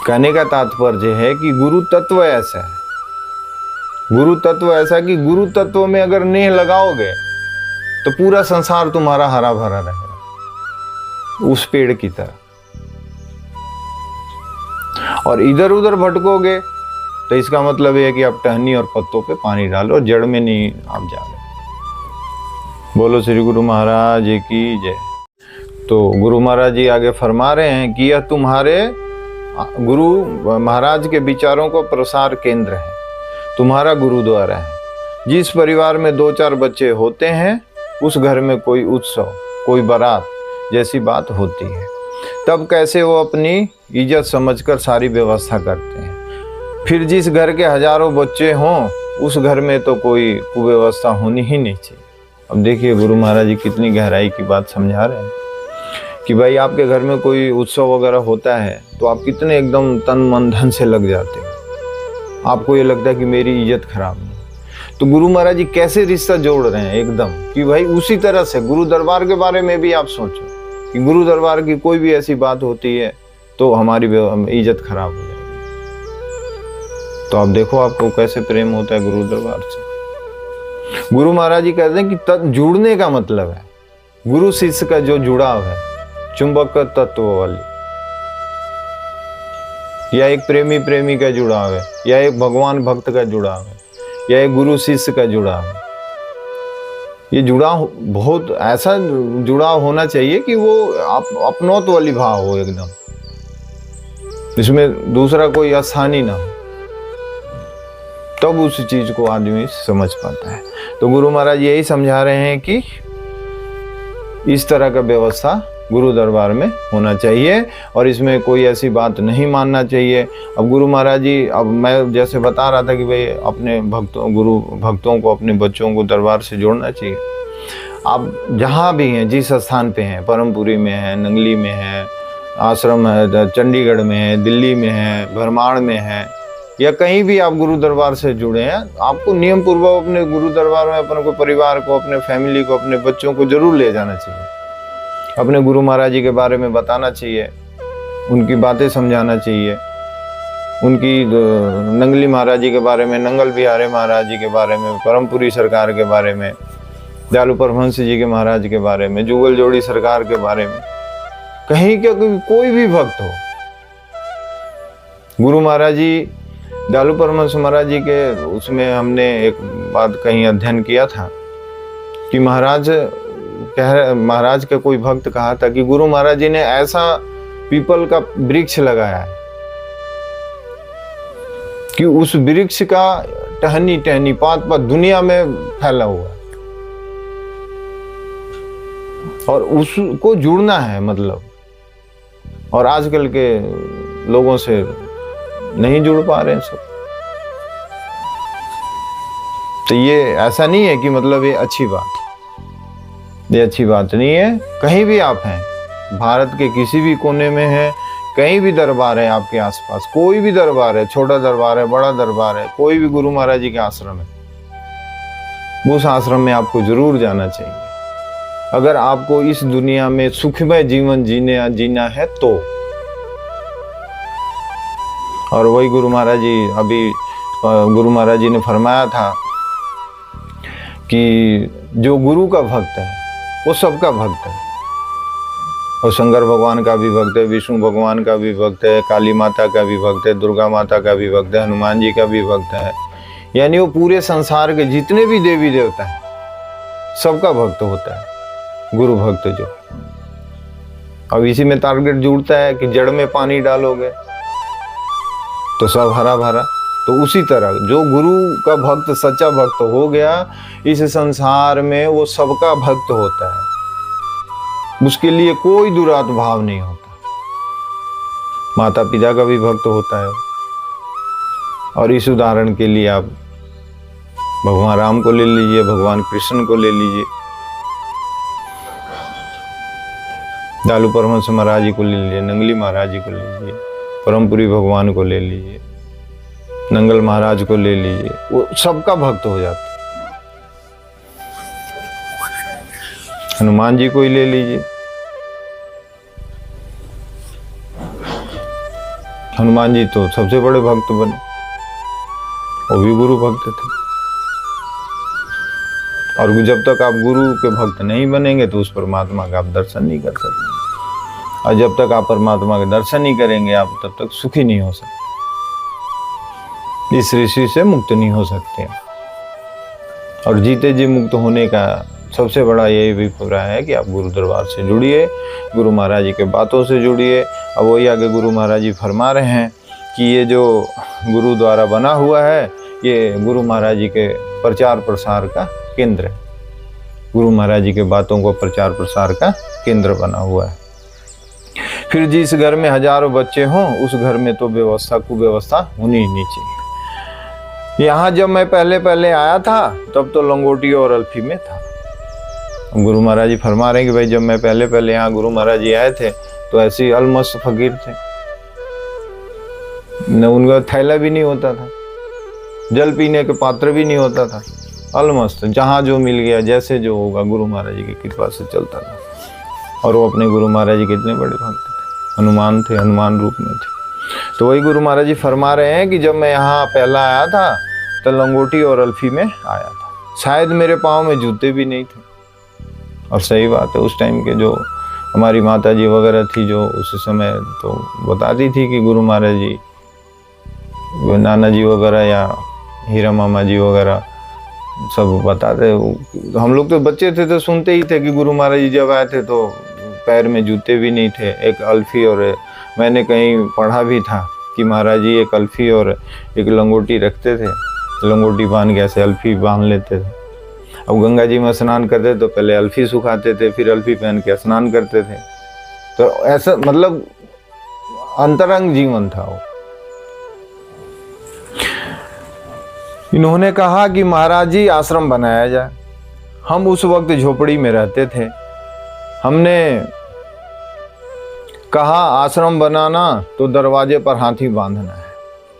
कहने का तात्पर्य है कि गुरु तत्व ऐसा है, गुरु तत्व ऐसा कि गुरु तत्व में अगर नेह लगाओगे तो पूरा संसार तुम्हारा हरा भरा रहेगा उस पेड़ की तरह। और इधर उधर भटकोगे तो इसका मतलब यह है कि आप टहनी और पत्तों पे पानी डालो, जड़ में नहीं आप जा रहे। बोलो श्री गुरु महाराज की जय। तो गुरु महाराज जी आगे फरमा रहे हैं कि यह तुम्हारे गुरु महाराज के विचारों को प्रसार केंद्र है, तुम्हारा गुरुद्वारा है। जिस परिवार में 2-4 बच्चे होते हैं उस घर में कोई उत्सव, कोई बारात जैसी बात होती है। तब कैसे वो अपनी इज्जत समझकर सारी व्यवस्था करते हैं। फिर जिस घर के हजारों बच्चे हों उस घर में तो कोई कुव्यवस्था होनी ही नहीं चाहिए। अब देखिए गुरु महाराज जी कितनी गहराई की बात समझा रहे हैं कि भाई आपके घर में कोई उत्सव वगैरह होता है तो आप कितने एकदम तन मन धन से लग जाते हो, आपको ये लगता है कि मेरी इज्जत खराब नहीं। तो गुरु महाराज जी कैसे रिश्ता जोड़ रहे हैं एकदम कि भाई उसी तरह से गुरु दरबार के बारे में भी आप सोचो कि गुरु दरबार की कोई भी ऐसी बात होती है तो हमारी इज्जत खराब हो जाएगी। तो आप देखो आपको कैसे प्रेम होता है गुरु दरबार से। गुरु महाराज जी कहते हैं कि जुड़ने का मतलब है गुरु शिष्य का जो जुड़ाव है, चुंबक तत्व वाली, या एक प्रेमी प्रेमी का जुड़ाव है, या एक भगवान भक्त का जुड़ाव है, या एक गुरु शिष्य का जुड़ाव है। ये जुड़ाव बहुत ऐसा जुड़ाव होना चाहिए कि वो अपनौत वाली भाव हो एकदम, इसमें दूसरा कोई आसानी ना हो, तब उस चीज को आदमी समझ पाता है। तो गुरु महाराज यही समझा रहे हैं कि इस तरह का व्यवस्था गुरु दरबार में होना चाहिए और इसमें कोई ऐसी बात नहीं मानना चाहिए। अब गुरु महाराज जी, अब मैं जैसे बता रहा था कि भाई अपने गुरु भक्तों को, अपने बच्चों को दरबार से जोड़ना चाहिए। आप जहाँ भी हैं, जिस स्थान पे हैं, परमपुरी में है, नंगली में है, आश्रम है, चंडीगढ़ में है, दिल्ली में है, भरमाण में है, या कहीं भी आप गुरु दरबार से जुड़े हैं, आपको नियम पूर्वक अपने गुरु दरबार में अपने को, परिवार को, अपने फैमिली को, अपने बच्चों को जरूर ले जाना चाहिए। अपने गुरु महाराज जी के बारे में बताना चाहिए, उनकी बातें समझाना चाहिए, उनकी नंगली महाराज जी के बारे में, नंगल बिहारी महाराज जी के बारे में, परमपुरी सरकार के बारे में, दयालु परमहंस जी के महाराज के बारे में, जुगल जोड़ी सरकार के बारे में, कहीं के कोई भी भक्त हो, गुरु महाराज जी, दयालु परमहंस महाराज जी के उसमें हमने एक बात कहीं अध्ययन किया था कि महाराज का कोई भक्त कहा था कि गुरु महाराज जी ने ऐसा पीपल का वृक्ष लगाया है कि उस वृक्ष का टहनी टहनी पात दुनिया में फैला हुआ है और उसको जुड़ना है मतलब, और आजकल के लोगों से नहीं जुड़ पा रहे हैं सब। तो ये ऐसा नहीं है कि मतलब ये अच्छी बात नहीं है। कहीं भी आप हैं, भारत के किसी भी कोने में हैं, कहीं भी दरबार है आपके आसपास, कोई भी दरबार है, छोटा दरबार है, बड़ा दरबार है, कोई भी गुरु महाराज जी का आश्रम है, उस आश्रम में आपको जरूर जाना चाहिए अगर आपको इस दुनिया में सुखमय जीवन जीना है तो। और वही गुरु महाराज जी, अभी गुरु महाराज जी ने फरमाया था कि जो गुरु का भक्त है वो सबका भक्त है, और शंकर भगवान का भी भक्त है, विष्णु भगवान का भी भक्त है, काली माता का भी भक्त है, दुर्गा माता का भी भक्त है, हनुमान जी का भी भक्त है, यानी वो पूरे संसार के जितने भी देवी देवता हैं सबका भक्त होता है गुरु भक्त जो। अब इसी में टारगेट जुड़ता है कि जड़ में पानी डालोगे तो सब हरा भरा। तो उसी तरह जो गुरु का भक्त सच्चा भक्त हो गया इस संसार में, वो सबका भक्त होता है, उसके लिए कोई दुरात भाव नहीं होता। माता पिता का भी भक्त होता है। और इस उदाहरण के लिए आप भगवान राम को ले लीजिए, भगवान कृष्ण को ले लीजिए, दयालु परमहंस महाराज जी को ले लीजिए, नंगली महाराज जी को ले लीजिए, परमपुरी भगवान को ले लीजिए, नंगल महाराज को ले लीजिए, वो सबका भक्त हो जाता है। हनुमान जी को ही ले लीजिए, हनुमान जी तो सबसे बड़े भक्त बने, वो भी गुरु भक्त थे। और जब तक आप गुरु के भक्त नहीं बनेंगे तो उस परमात्मा का आप दर्शन नहीं कर सकते, और जब तक आप परमात्मा के दर्शन नहीं करेंगे आप तब तक सुखी नहीं हो सकते, इस ऋषि से मुक्त नहीं हो सकते। और जीते जी मुक्त होने का सबसे बड़ा यही अभिप्राय है कि आप गुरु दरबार से जुड़िए, गुरु महाराज जी के बातों से जुड़िए। अब वही आगे गुरु महाराज जी फरमा रहे हैं कि ये जो गुरु द्वारा बना हुआ है ये गुरु महाराज जी के प्रचार प्रसार का केंद्र है, गुरु महाराज जी के बातों को प्रचार प्रसार का केंद्र बना हुआ है। फिर जिस घर में हजारों बच्चे हों उस घर में तो कुव्यवस्था होनी ही नहीं चाहिए। यहाँ जब मैं पहले आया था तब तो लंगोटी और अल्फी में था। गुरु महाराज जी फरमा रहे हैं कि भाई जब मैं पहले यहाँ गुरु महाराज जी आए थे तो ऐसे ही अलमस्त फकीर थे, न उनका थैला भी नहीं होता था, जल पीने के पात्र भी नहीं होता था, अलमस्त जहाँ जो मिल गया जैसे जो होगा गुरु महाराज जी की कृपा से चलता था। और वो अपने गुरु महाराज जी के इतने बड़े भक्त थे, हनुमान थे, हनुमान रूप में थे। तो वही गुरु महाराज जी फरमा रहे हैं कि जब मैं यहाँ पहला आया था तो लंगोटी और अल्फी में आया था, शायद मेरे पाँव में जूते भी नहीं थे। और सही बात है, उस टाइम के जो हमारी माता जी वगैरह थी जो उस समय तो बताती थी कि गुरु महाराज जी, नाना जी वगैरह या हीरा मामा जी वगैरह सब बताते। हम लोग तो बच्चे थे तो सुनते ही थे कि गुरु महाराज जी जब आए थे तो पैर में जूते भी नहीं थे, एक अल्फी, और मैंने कहीं पढ़ा भी था कि महाराज जी एक अल्फी और एक लंगोटी रखते थे, लंगोटी बांध के ऐसे अल्फी बांध लेते थे। अब गंगा जी में स्नान करते तो पहले अल्फी सुखाते थे, फिर अल्फी पहन के स्नान करते थे। तो ऐसा मतलब अंतरंग जीवन था वो। इन्होंने कहा कि महाराज जी आश्रम बनाया जाए। हम उस वक्त झोपड़ी में रहते थे, हमने कहा आश्रम बनाना तो दरवाजे पर हाथी बांधना है,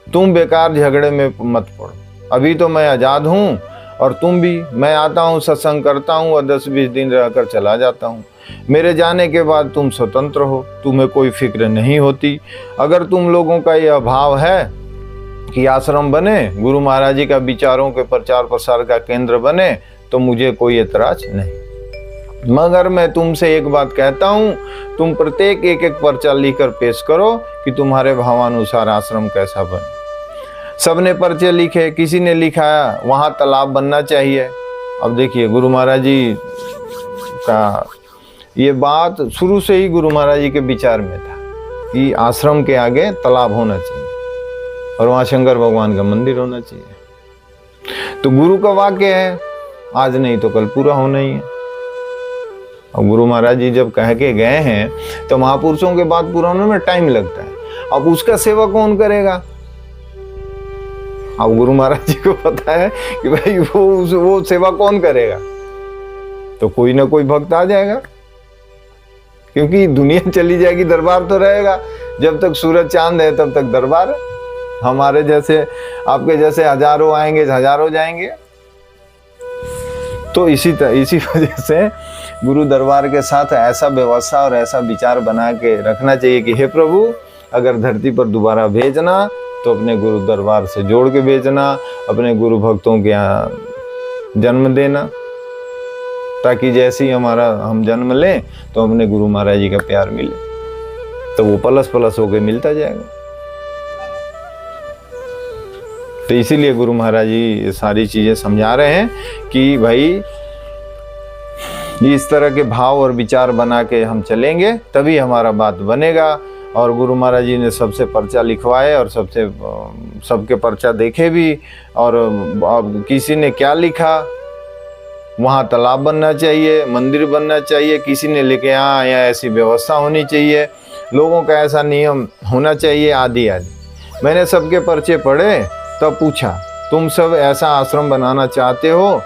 तुम बेकार झगड़े में मत पड़ो, अभी तो मैं आज़ाद हूँ और तुम भी, मैं आता हूँ सत्संग करता हूँ और 10-20 दिन रहकर चला जाता हूँ, मेरे जाने के बाद तुम स्वतंत्र हो, तुम्हें कोई फिक्र नहीं होती। अगर तुम लोगों का यह भाव है कि आश्रम बने, गुरु महाराज जी का विचारों के प्रचार प्रसार का केंद्र बने, तो मुझे कोई एतराज नहीं, मगर मैं तुमसे एक बात कहता हूँ, तुम प्रत्येक एक एक पर्चा लिखकर पेश करो कि तुम्हारे भावानुसार आश्रम कैसा बने। सबने पर्चे लिखे, किसी ने लिखा वहाँ तालाब बनना चाहिए। अब देखिए गुरु महाराज जी का ये बात शुरू से ही गुरु महाराज जी के विचार में था कि आश्रम के आगे तालाब होना चाहिए और वहाँ शंकर भगवान का मंदिर होना चाहिए। तो गुरु का वाक्य है, आज नहीं तो कल पूरा होना ही है। और गुरु महाराज जी जब कह के गए हैं तो महापुरुषों के बात पूरा होने में टाइम लगता है। अब उसका सेवा कौन करेगा? अब गुरु महाराज जी को पता है कि भाई वो सेवा कौन करेगा, तो कोई ना कोई भक्त आ जाएगा, क्योंकि दुनिया चली जाएगी, दरबार तो रहेगा। जब तक सूरज चांद है तब तक दरबार है। हमारे जैसे आपके जैसे हजारों आएंगे, हजारों जाएंगे। तो इसी वजह से गुरु दरबार के साथ ऐसा व्यवस्था और ऐसा विचार बना के रखना चाहिए कि हे प्रभु, अगर धरती पर दोबारा भेजना तो अपने गुरु दरबार से जोड़ के भेजना, अपने गुरु भक्तों के यहाँ जन्म देना, ताकि जैसे ही हम जन्म लें तो अपने गुरु महाराज जी का प्यार मिले, तो वो पलस पलस होके मिलता जाएगा। तो इसीलिए गुरु महाराज जी ये सारी चीजें समझा रहे हैं कि भाई इस तरह के भाव और विचार बना के हम चलेंगे तभी हमारा बात बनेगा। और गुरु महाराज जी ने सबसे पर्चा लिखवाए और सबके पर्चा देखे भी। और अब किसी ने क्या लिखा, वहाँ तालाब बनना चाहिए, मंदिर बनना चाहिए, किसी ने लिखे यहाँ ऐसी व्यवस्था होनी चाहिए, लोगों का ऐसा नियम होना चाहिए, आदि आदि। मैंने सबके पर्चे पढ़े, तब पूछा तुम सब ऐसा आश्रम बनाना चाहते हो?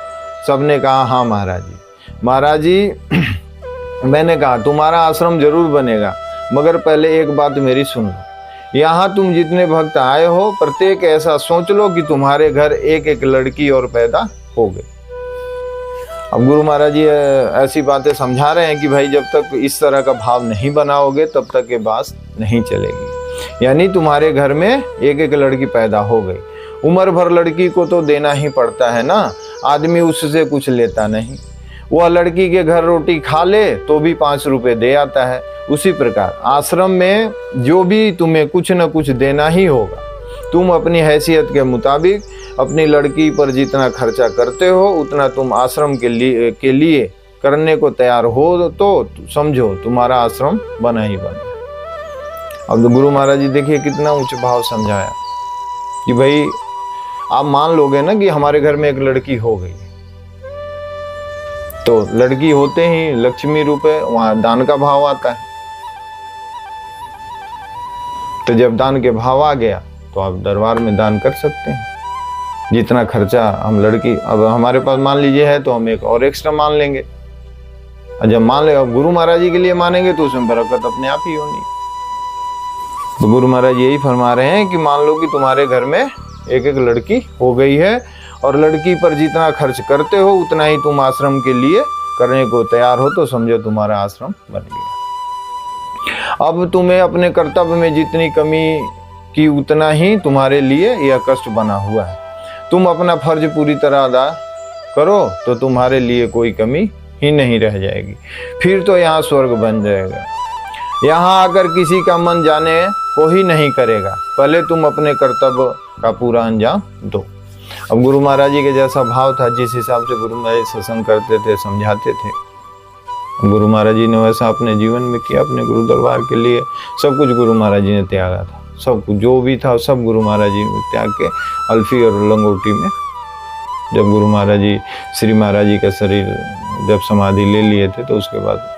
सबने कहा हाँ महाराज जी। महाराज जी मैंने कहा तुम्हारा आश्रम जरूर बनेगा, मगर पहले एक बात मेरी सुन लो। यहाँ तुम जितने भक्त आए हो, प्रत्येक ऐसा सोच लो कि तुम्हारे घर एक एक लड़की और पैदा हो गई। अब गुरु महाराज जी ऐसी बातें समझा रहे हैं कि भाई जब तक इस तरह का भाव नहीं बनाओगे तब तक ये बात नहीं चलेगी। यानी तुम्हारे घर में एक एक लड़की पैदा हो गई। उम्र भर लड़की को तो देना ही पड़ता है ना, आदमी उससे कुछ लेता नहीं। वह लड़की के घर रोटी खा ले तो भी 5 रुपए दे आता है। उसी प्रकार आश्रम में जो भी तुम्हें कुछ न कुछ देना ही होगा। तुम अपनी हैसियत के मुताबिक अपनी लड़की पर जितना खर्चा करते हो उतना तुम आश्रम के लिए करने को तैयार हो तो समझो तुम्हारा आश्रम बना ही बना। अब तो गुरु महाराज जी देखिए कितना उच्च भाव समझाया कि भाई आप मान लोगे ना कि हमारे घर में एक लड़की हो गई, तो लड़की होते ही लक्ष्मी रूप है, वहां दान का भाव आता है। तो जब दान के भाव आ गया तो आप दरबार में दान कर सकते हैं। जितना खर्चा हम लड़की, अब हमारे पास मान लीजिए है तो हम एक और एक्स्ट्रा मान लेंगे। और जब मान ले गुरु महाराज जी के लिए मानेंगे तो उसमें बरकत अपने आप ही होनी। तो गुरु महाराज यही फरमा रहे हैं कि मान लो कि तुम्हारे घर में एक एक लड़की हो गई है और लड़की पर जितना खर्च करते हो उतना ही तुम आश्रम के लिए करने को तैयार हो, तो समझो तुम्हारा आश्रम बन गया। अब तुम्हें अपने कर्तव्य में जितनी कमी की उतना ही तुम्हारे लिए यह कष्ट बना हुआ है। तुम अपना फर्ज पूरी तरह अदा करो तो तुम्हारे लिए कोई कमी ही नहीं रह जाएगी। फिर तो यहाँ स्वर्ग बन जाएगा। यहाँ आकर किसी का मन जाने को ही नहीं करेगा। पहले तुम अपने कर्तव्य का पूरा अंजाम दो। अब गुरु महाराज जी के जैसा भाव था, जिस हिसाब से गुरु महाराज सत्संग करते थे, समझाते थे, गुरु महाराज जी ने वैसा अपने जीवन में किया। अपने गुरु दरबार के लिए सब कुछ गुरु महाराज जी ने त्यागा था। सब कुछ जो भी था सब गुरु महाराज जी ने त्याग के अल्फी और लंगोटी में, जब गुरु महाराज जी श्री महाराज जी का शरीर जब समाधि ले लिए थे तो उसके बाद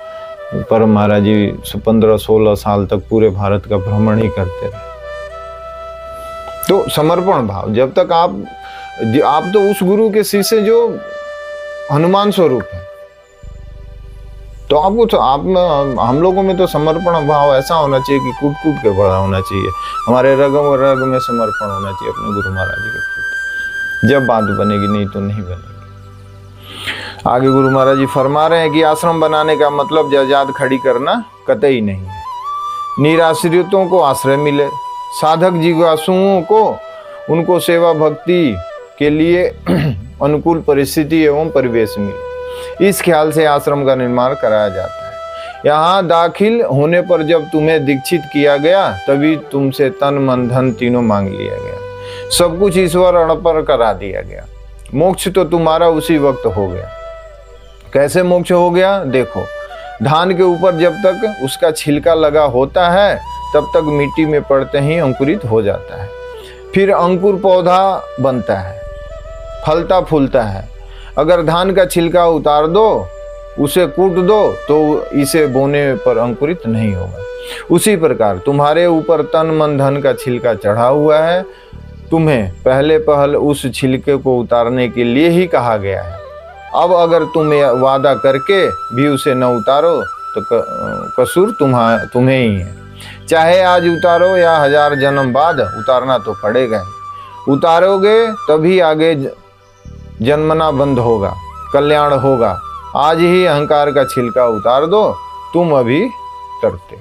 परम महाराज जी 15-16 साल तक पूरे भारत का भ्रमण ही करते रहे। तो समर्पण भाव, जब तक आप तो उस गुरु के शिष्य जो हनुमान स्वरूप है, तो आपको तो हम लोगों में तो समर्पण भाव ऐसा होना चाहिए कि कूट कूट के बड़ा होना चाहिए। हमारे रग में समर्पण होना चाहिए अपने गुरु महाराज जी के प्रति। जब बात बनेगी, नहीं तो नहीं बनेगी। आगे गुरु महाराज जी फरमा रहे हैं कि आश्रम बनाने का मतलब जायदाद खड़ी करना कतई नहीं है। निराश्रितों को आश्रय मिले, साधक जिज्ञासुओं को उनको सेवा भक्ति के लिए अनुकूल परिस्थिति एवं परिवेश मिले, इस ख्याल से आश्रम का निर्माण कराया जाता है। यहाँ दाखिल होने पर जब तुम्हें दीक्षित किया गया तभी तुमसे तन मन धन तीनों मांग लिया गया, सब कुछ ईश्वर अर्पण करा दिया गया। मोक्ष तो तुम्हारा उसी वक्त हो गया। कैसे मोक्ष हो गया? देखो, धान के ऊपर जब तक उसका छिलका लगा होता है तब तक मिट्टी में पड़ते ही अंकुरित हो जाता है, फिर अंकुर पौधा बनता है, फलता फूलता है। अगर धान का छिलका उतार दो, उसे कूट दो, तो इसे बोने पर अंकुरित नहीं होगा। उसी प्रकार तुम्हारे ऊपर तन मन धन का छिलका चढ़ा हुआ है, तुम्हें पहले उस छिलके को उतारने के लिए ही कहा गया है। अब अगर तुम वादा करके भी उसे न उतारो तो कसूर तुम्हें ही है। चाहे आज उतारो या 1000 जन्म बाद, उतारना तो पड़ेगा ही। उतारोगे तभी आगे जन्मना बंद होगा, कल्याण होगा। आज ही अहंकार का छिलका उतार दो, तुम अभी तरते।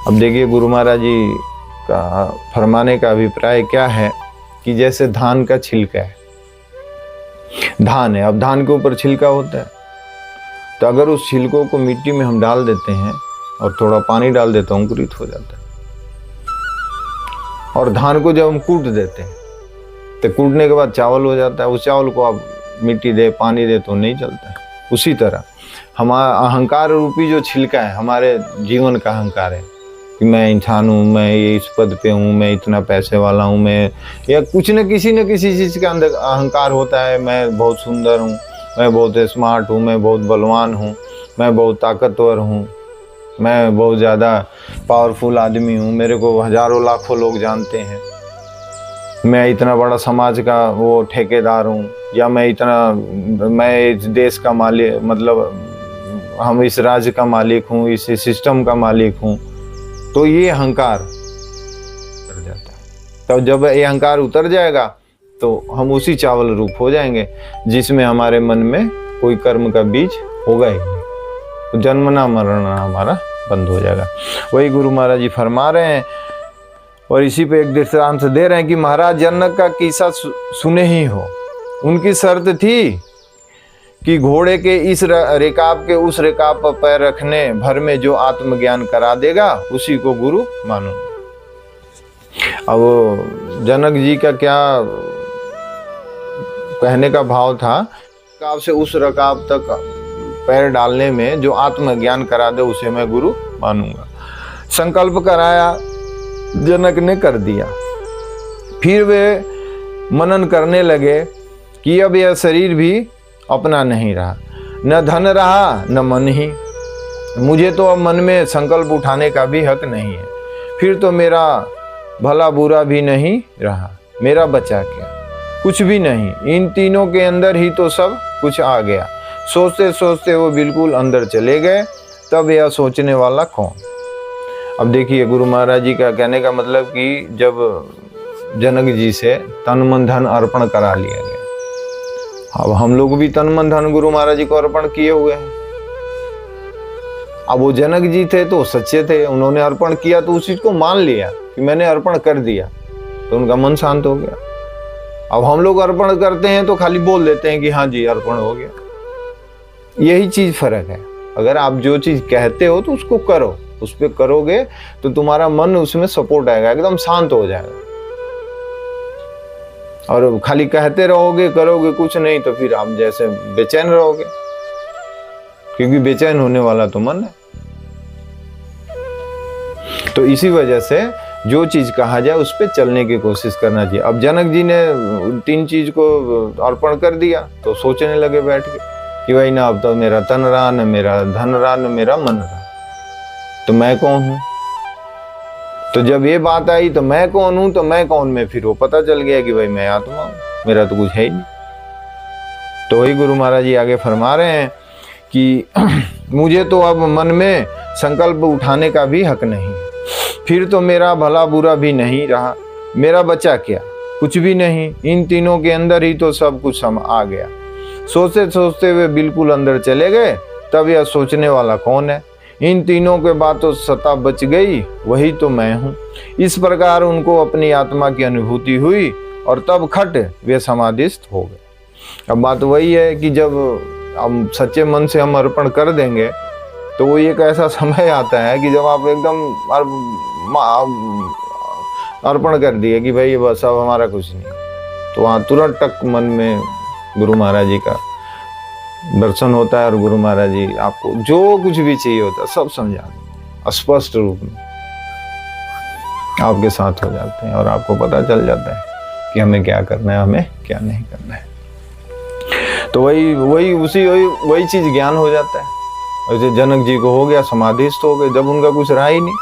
अब देखिए गुरु महाराज जी का फरमाने का अभिप्राय क्या है कि जैसे धान का छिलका है, धान है, अब धान के ऊपर छिलका होता है, तो अगर उस छिलकों को मिट्टी में हम डाल देते हैं और थोड़ा पानी डाल देते हैं, अंकुरित हो जाता है। और धान को जब हम कूट देते हैं तो कूटने के बाद चावल हो जाता है। उस चावल को आप मिट्टी दे, पानी दे तो नहीं चलता है। उसी तरह हमारा अहंकार रूपी जो छिलका है, हमारे जीवन का अहंकार है कि मैं इंसान हूँ, मैं ये इस पद पे हूँ, मैं इतना पैसे वाला हूँ, मैं या कुछ न किसी चीज़ के अंदर अहंकार होता है। मैं बहुत सुंदर हूँ, मैं बहुत स्मार्ट हूँ, मैं बहुत बलवान हूँ, मैं बहुत ताकतवर हूँ, मैं बहुत ज़्यादा पावरफुल आदमी हूँ, मेरे को हजारों लाखों लोग जानते हैं, मैं इतना बड़ा समाज का वो ठेकेदार हूँ, या मैं इस देश का मालिक, मतलब हम इस राज्य का मालिक हूँ, इस सिस्टम का मालिक हूँ। तो ये अहंकार उतर जाता है। तो जब ये अहंकार उतर जाएगा तो हम उसी चावल रूप हो जाएंगे जिसमें हमारे मन में कोई कर्म का बीज होगा ही नहीं, तो जन्मना मरना हमारा बंद हो जाएगा। वही गुरु महाराज जी फरमा रहे हैं और इसी पे एक दृष्टांत दे रहे हैं कि महाराज जनक का किस्सा सुने ही हो। उनकी शर्त थी कि घोड़े के इस रिकाब के उस रिकाब पर पैर रखने भर में जो आत्मज्ञान करा देगा उसी को गुरु मानो। अब जनक जी का क्या कहने का भाव था, रिकाब से उस रिकाब तक पैर डालने में जो आत्मज्ञान करा दे उसे मैं गुरु मानूंगा। संकल्प कराया, जनक ने कर दिया। फिर वे मनन करने लगे कि अब यह शरीर भी अपना नहीं रहा, न धन रहा न मन ही, मुझे तो अब मन में संकल्प उठाने का भी हक नहीं है। फिर तो मेरा भला बुरा भी नहीं रहा, मेरा बचा क्या? कुछ भी नहीं। इन तीनों के अंदर ही तो सब कुछ आ गया। सोचते सोचते वो बिल्कुल अंदर चले गए। तब यह सोचने वाला कौन? अब देखिए गुरु महाराज जी का कहने का मतलब कि जब जनक जी से तन मन धन अर्पण करा लिया गया, अब हम लोग भी तन मन धन गुरु महाराज जी को अर्पण किए हुए हैं। अब वो जनक जी थे तो सच्चे थे, उन्होंने अर्पण किया तो उस चीज को मान लिया कि मैंने अर्पण कर दिया, तो उनका मन शांत हो गया। अब हम लोग अर्पण करते हैं तो खाली बोल देते हैं कि हाँ जी अर्पण हो गया। यही चीज फर्क है। अगर आप जो चीज कहते हो तो उसको करो, उस पर करोगे तो तुम्हारा मन उसमें सपोर्ट आएगा, एकदम शांत हो जाएगा। और खाली कहते रहोगे, करोगे कुछ नहीं, तो फिर आप जैसे बेचैन रहोगे, क्योंकि बेचैन होने वाला तो मन है। तो इसी वजह से जो चीज कहा जाए उस पर चलने की कोशिश करना चाहिए। अब जनक जी ने 3 चीज को अर्पण कर दिया तो सोचने लगे बैठ के कि भाई ना अब तो मेरा तन रहा, न मेरा धन रहा, न मेरा मन रहा, तो मैं कौन हूं? तो जब ये बात आई तो मैं कौन हूं, तो मैं कौन में फिर वो पता चल गया कि भाई मैं आत्मा हूं, मेरा तो कुछ है ही नहीं। तो वही गुरु महाराज जी आगे फरमा रहे हैं कि मुझे तो अब मन में संकल्प उठाने का भी हक नहीं है। फिर तो मेरा भला बुरा भी नहीं रहा, मेरा बचा क्या? कुछ भी नहीं। इन तीनों के अंदर ही तो सब कुछ आ गया। सोचते सोचते वे बिल्कुल अंदर चले गए। तब यह सोचने वाला कौन है? इन तीनों के बाद तो सत्ता बच गई, वही तो मैं हूँ। इस प्रकार उनको अपनी आत्मा की अनुभूति हुई और तब खट वे समाधिस्थ हो गए। अब बात वही है कि जब हम सच्चे मन से हम अर्पण कर देंगे तो वो एक ऐसा समय आता है कि जब आप एकदम अर्पण कर दिए कि भाई बस अब हमारा कुछ नहीं, तो वहाँ तुरंत टक मन में गुरु महाराज जी का दर्शन होता है और गुरु महाराज जी आपको जो कुछ भी चाहिए होता है सब समझा देते, स्पष्ट रूप में आपके साथ हो जाते हैं और आपको पता चल जाता है कि हमें क्या करना है, हमें क्या नहीं करना है। तो वही चीज ज्ञान हो जाता है। वैसे जनक जी को हो गया, समाधिस्थ हो गए, जब उनका कुछ रहा ही नहीं।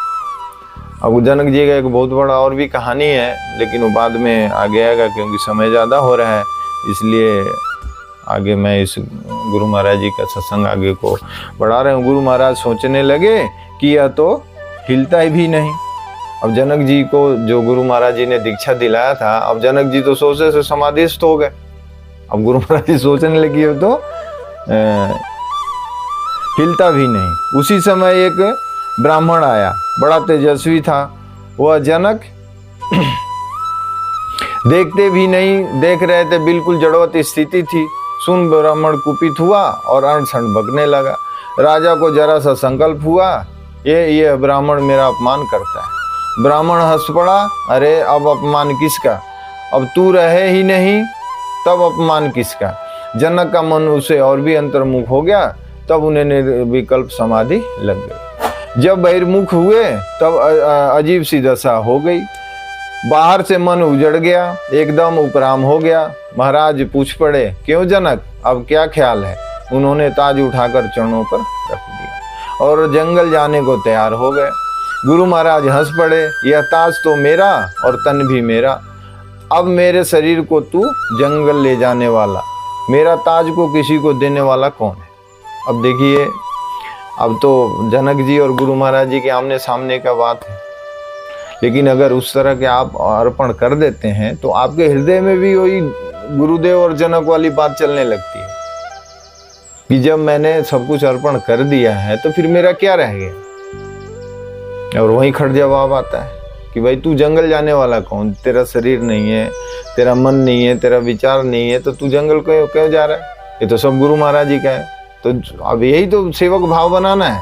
अब जनक जी का एक बहुत बड़ा और भी कहानी है, लेकिन वो बाद में आगे आएगा क्योंकि समय ज़्यादा हो रहा है, इसलिए आगे मैं इस गुरु महाराज जी का सत्संग आगे को बढ़ा रहे हूँ। गुरु महाराज सोचने लगे कि यह तो हिलता ही भी नहीं। अब जनक जी को जो गुरु महाराज जी ने दीक्षा दिलाया था, अब जनक जी तो सोचे से समाधिस्थ हो गए। अब गुरु महाराज जी सोचने लगी हो तो हिलता भी नहीं। उसी समय एक ब्राह्मण आया, बड़ा तेजस्वी था। वह जनक देखते भी नहीं देख रहे थे, बिल्कुल जड़वत स्थिति थी। सुन ब्राह्मण कुपित हुआ और अनशन बकने लगा। राजा को जरा सा संकल्प हुआ, ये ब्राह्मण मेरा अपमान करता है। ब्राह्मण हंस पड़ा, अरे अब अपमान किसका, अब तू रहे ही नहीं तब अपमान किसका। जनक का मन उसे और भी अंतर्मुख हो गया, तब उन्हें निर्विकल्प समाधि लग गई। जब बहिर्मुख हुए तब अजीब सी दशा हो गई। बाहर से मन उजड़ गया, एकदम उपराम हो गया। महाराज पूछ पड़े, क्यों जनक, अब क्या ख्याल है। उन्होंने ताज उठाकर चरणों पर रख दिया और जंगल जाने को तैयार हो गए। गुरु महाराज हंस पड़े, यह ताज तो मेरा और तन भी मेरा, अब मेरे शरीर को तू जंगल ले जाने वाला, मेरा ताज को किसी को देने वाला कौन है। अब देखिए, अब तो जनक जी और गुरु महाराज जी के आमने सामने का बात है, लेकिन अगर उस तरह के आप अर्पण कर देते हैं तो आपके हृदय में भी वही गुरुदेव और जनक वाली बात चलने लगती है कि जब मैंने सब कुछ अर्पण कर दिया है तो फिर मेरा क्या रह गया। और वही खट जवाब आता है कि भाई तू जंगल जाने वाला कौन, तेरा शरीर नहीं है, तेरा मन नहीं है, तेरा विचार नहीं है, तो तू जंगल क्यों जा रहा है। ये तो सब गुरु महाराज जी का है। तो अब यही तो सेवक भाव बनाना है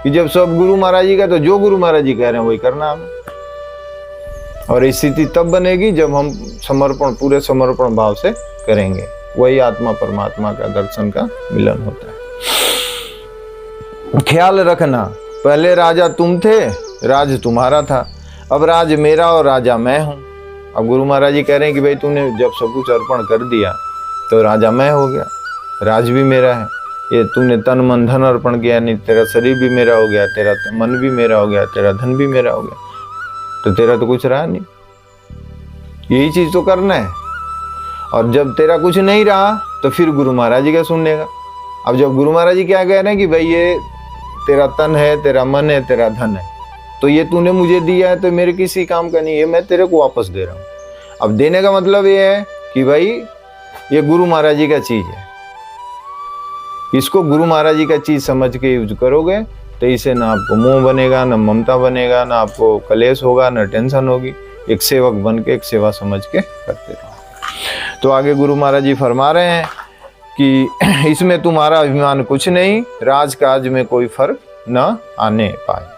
कि जब सब गुरु महाराज जी का, तो जो गुरु महाराज जी कह रहे हैं वही करना हमें। और स्थिति तब बनेगी जब हम समर्पण, पूरे समर्पण भाव से करेंगे। वही आत्मा परमात्मा का दर्शन का मिलन होता है। ख्याल रखना, पहले राजा तुम थे, राज तुम्हारा था, अब राज मेरा और राजा मैं हूं। अब गुरु महाराज जी कह रहे हैं कि भाई तूने जब सब कुछ अर्पण कर दिया तो राजा मैं हो गया, राज भी मेरा है। ये तूने तन मन धन अर्पण किया, नहीं तेरा शरीर भी मेरा हो गया, तेरा मन भी मेरा हो गया, तेरा धन भी मेरा हो गया, तो तेरा तो कुछ रहा नहीं। यही चीज तो करना है। और जब तेरा कुछ नहीं रहा तो फिर गुरु महाराज जी का सुनने का। अब जब गुरु महाराज जी क्या कह रहे हैं कि भाई ये तेरा तन है, तेरा मन है, तेरा धन है, तो ये तूने मुझे दिया है तो मेरे किसी काम का नहीं है, मैं तेरे को वापस दे रहा हूँ। अब देने का मतलब ये है कि भाई ये गुरु महाराज जी का चीज है, इसको गुरु महाराज जी का चीज समझ के यूज करोगे तो इसे ना आपको मोह बनेगा, ना ममता बनेगा, ना आपको कलेश होगा, ना टेंशन होगी। एक सेवक बन के, एक सेवा समझ के करते रहो। तो आगे गुरु महाराज जी फरमा रहे हैं कि इसमें तुम्हारा अभिमान कुछ नहीं, राजकाज में कोई फर्क न आने पाए।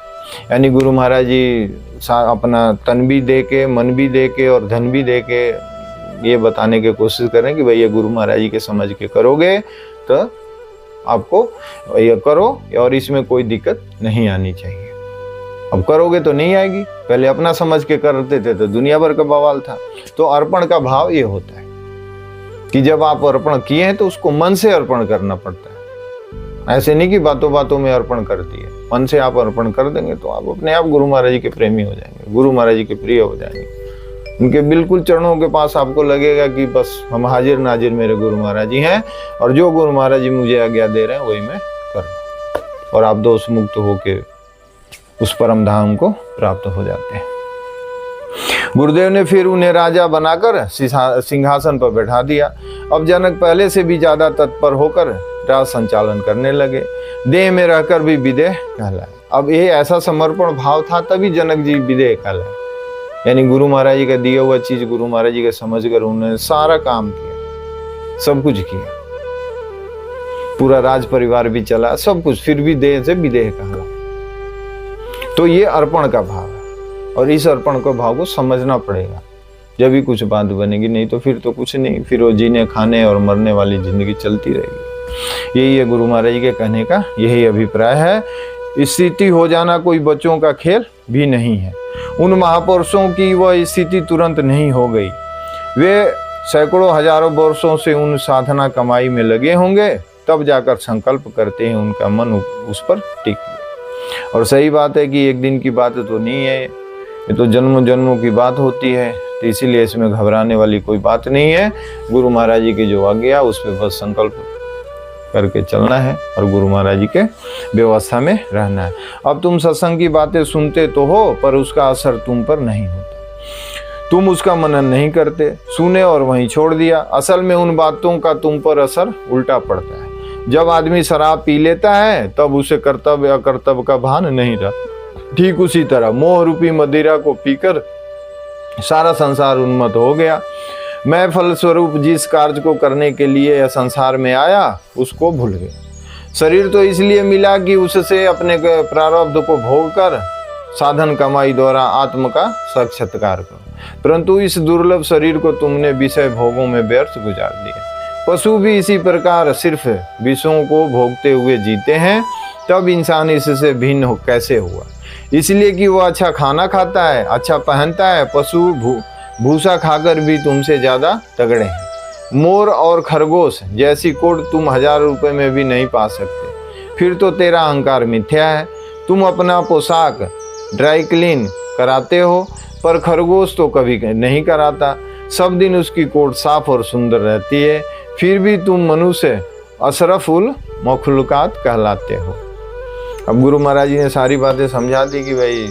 यानी गुरु महाराज जी अपना तन भी दे के, मन भी दे के और धन भी दे के ये बताने की कोशिश करें कि भाई ये गुरु महाराज जी के समझ के करोगे तो आपको ये करो और इसमें कोई दिक्कत नहीं आनी चाहिए। अब करोगे तो नहीं आएगी, पहले अपना समझ के करते थे तो दुनिया भर का बवाल था। तो अर्पण का भाव ये होता है कि जब आप अर्पण किए हैं तो उसको मन से अर्पण करना पड़ता है। ऐसे नहीं कि बातों बातों में अर्पण कर दिए, मन से आप अर्पण कर देंगे तो आप अपने आप गुरु महाराज जी के प्रेमी हो जाएंगे, गुरु महाराज जी के प्रिय हो जाएंगे। उनके बिल्कुल चरणों के पास आपको लगेगा कि बस हम हाजिर नाजिर मेरे गुरु महाराज जी हैं और जो गुरु महाराज जी मुझे आज्ञा दे रहे हैं वही मैं कर रहा हूं। और आप दोष मुक्त होके उस परम धाम को प्राप्त हो जाते हैं। गुरुदेव ने फिर उन्हें राजा बनाकर सिंहासन पर बैठा दिया। अब जनक पहले से भी ज्यादा तत्पर होकर राज संचालन करने लगे। देह में रहकर भी विदेह कहलाए। अब ये ऐसा समर्पण भाव था तभी जनक जी विदेह कहलाए। यानी गुरु महाराज जी का दिया हुआ चीज गुरु महाराज जी का समझ कर उन्होंने सारा काम किया। सब कुछ किया, पूरा राज परिवार भी चला, सब कुछ, फिर भी देह से विदेह कहा। तो ये अर्पण का भाव है, और इस अर्पण का भाव को समझना पड़ेगा, जब भी कुछ बात बनेगी, नहीं तो फिर तो कुछ नहीं, फिर वो जीने खाने और मरने वाली जिंदगी चलती रहेगी। यही है गुरु महाराज जी के कहने का, यही अभिप्राय है। स्थिति हो जाना कोई बच्चों का खेल भी नहीं है। उन महापुरुषों की वह स्थिति तुरंत नहीं हो गई, वे सैकड़ों हजारों वर्षों से उन साधना कमाई में लगे होंगे, तब जाकर संकल्प करते हैं, उनका मन उस पर टिक गया। और सही बात है कि एक दिन की बात तो नहीं है, ये तो जन्मों जन्मों की बात होती है, तो इसीलिए इसमें घबराने वाली कोई बात नहीं है। गुरु महाराज जी की जो आज्ञा उस पर बस संकल्प करके चलना है और गुरु महाराज जी के व्यवस्था में रहना है। अब तुम सत्संग की बातें सुनते तो हो, पर उसका असर तुम पर नहीं होता, तुम उसका मनन नहीं करते, सुने और वहीं छोड़ दिया। असल में उन बातों का तुम पर असर उल्टा पड़ता है। जब आदमी शराब पी लेता है तब उसे कर्तव्य अकर्तव्य का भान नहीं रहता। ठीक उसी तरह मोह रूपी मदिरा को पीकर सारा संसार उन्मत्त हो गया। मैं फलस्वरूप जिस कार्य को करने के लिए यह संसार में आया उसको भूल गया। शरीर तो इसलिए मिला कि उससे अपने प्रारब्ध को भोग कर साधन कमाई द्वारा आत्म का साक्षात्कार करो, परंतु इस दुर्लभ शरीर को तुमने विषय भोगों में व्यर्थ गुजार दिया। पशु भी इसी प्रकार सिर्फ विषयों को भोगते हुए जीते हैं, तब इंसान इससे भिन्न कैसे हुआ? इसलिए कि वो अच्छा खाना खाता है, अच्छा पहनता है। पशु भूसा खाकर भी तुमसे ज्यादा तगड़े हैं। मोर और खरगोश जैसी कोट तुम 1000 रुपए में भी नहीं पा सकते। फिर तो तेरा अहंकार मिथ्या है। तुम अपना पोशाक ड्राई क्लीन कराते हो, पर खरगोश तो कभी नहीं कराता। सब दिन उसकी कोट साफ और सुंदर रहती है, फिर भी तुम मनुष्य अशरफुल मखलूकात कहलाते हो। अब गुरु महाराज जी ने सारी बातें समझा दी कि भाई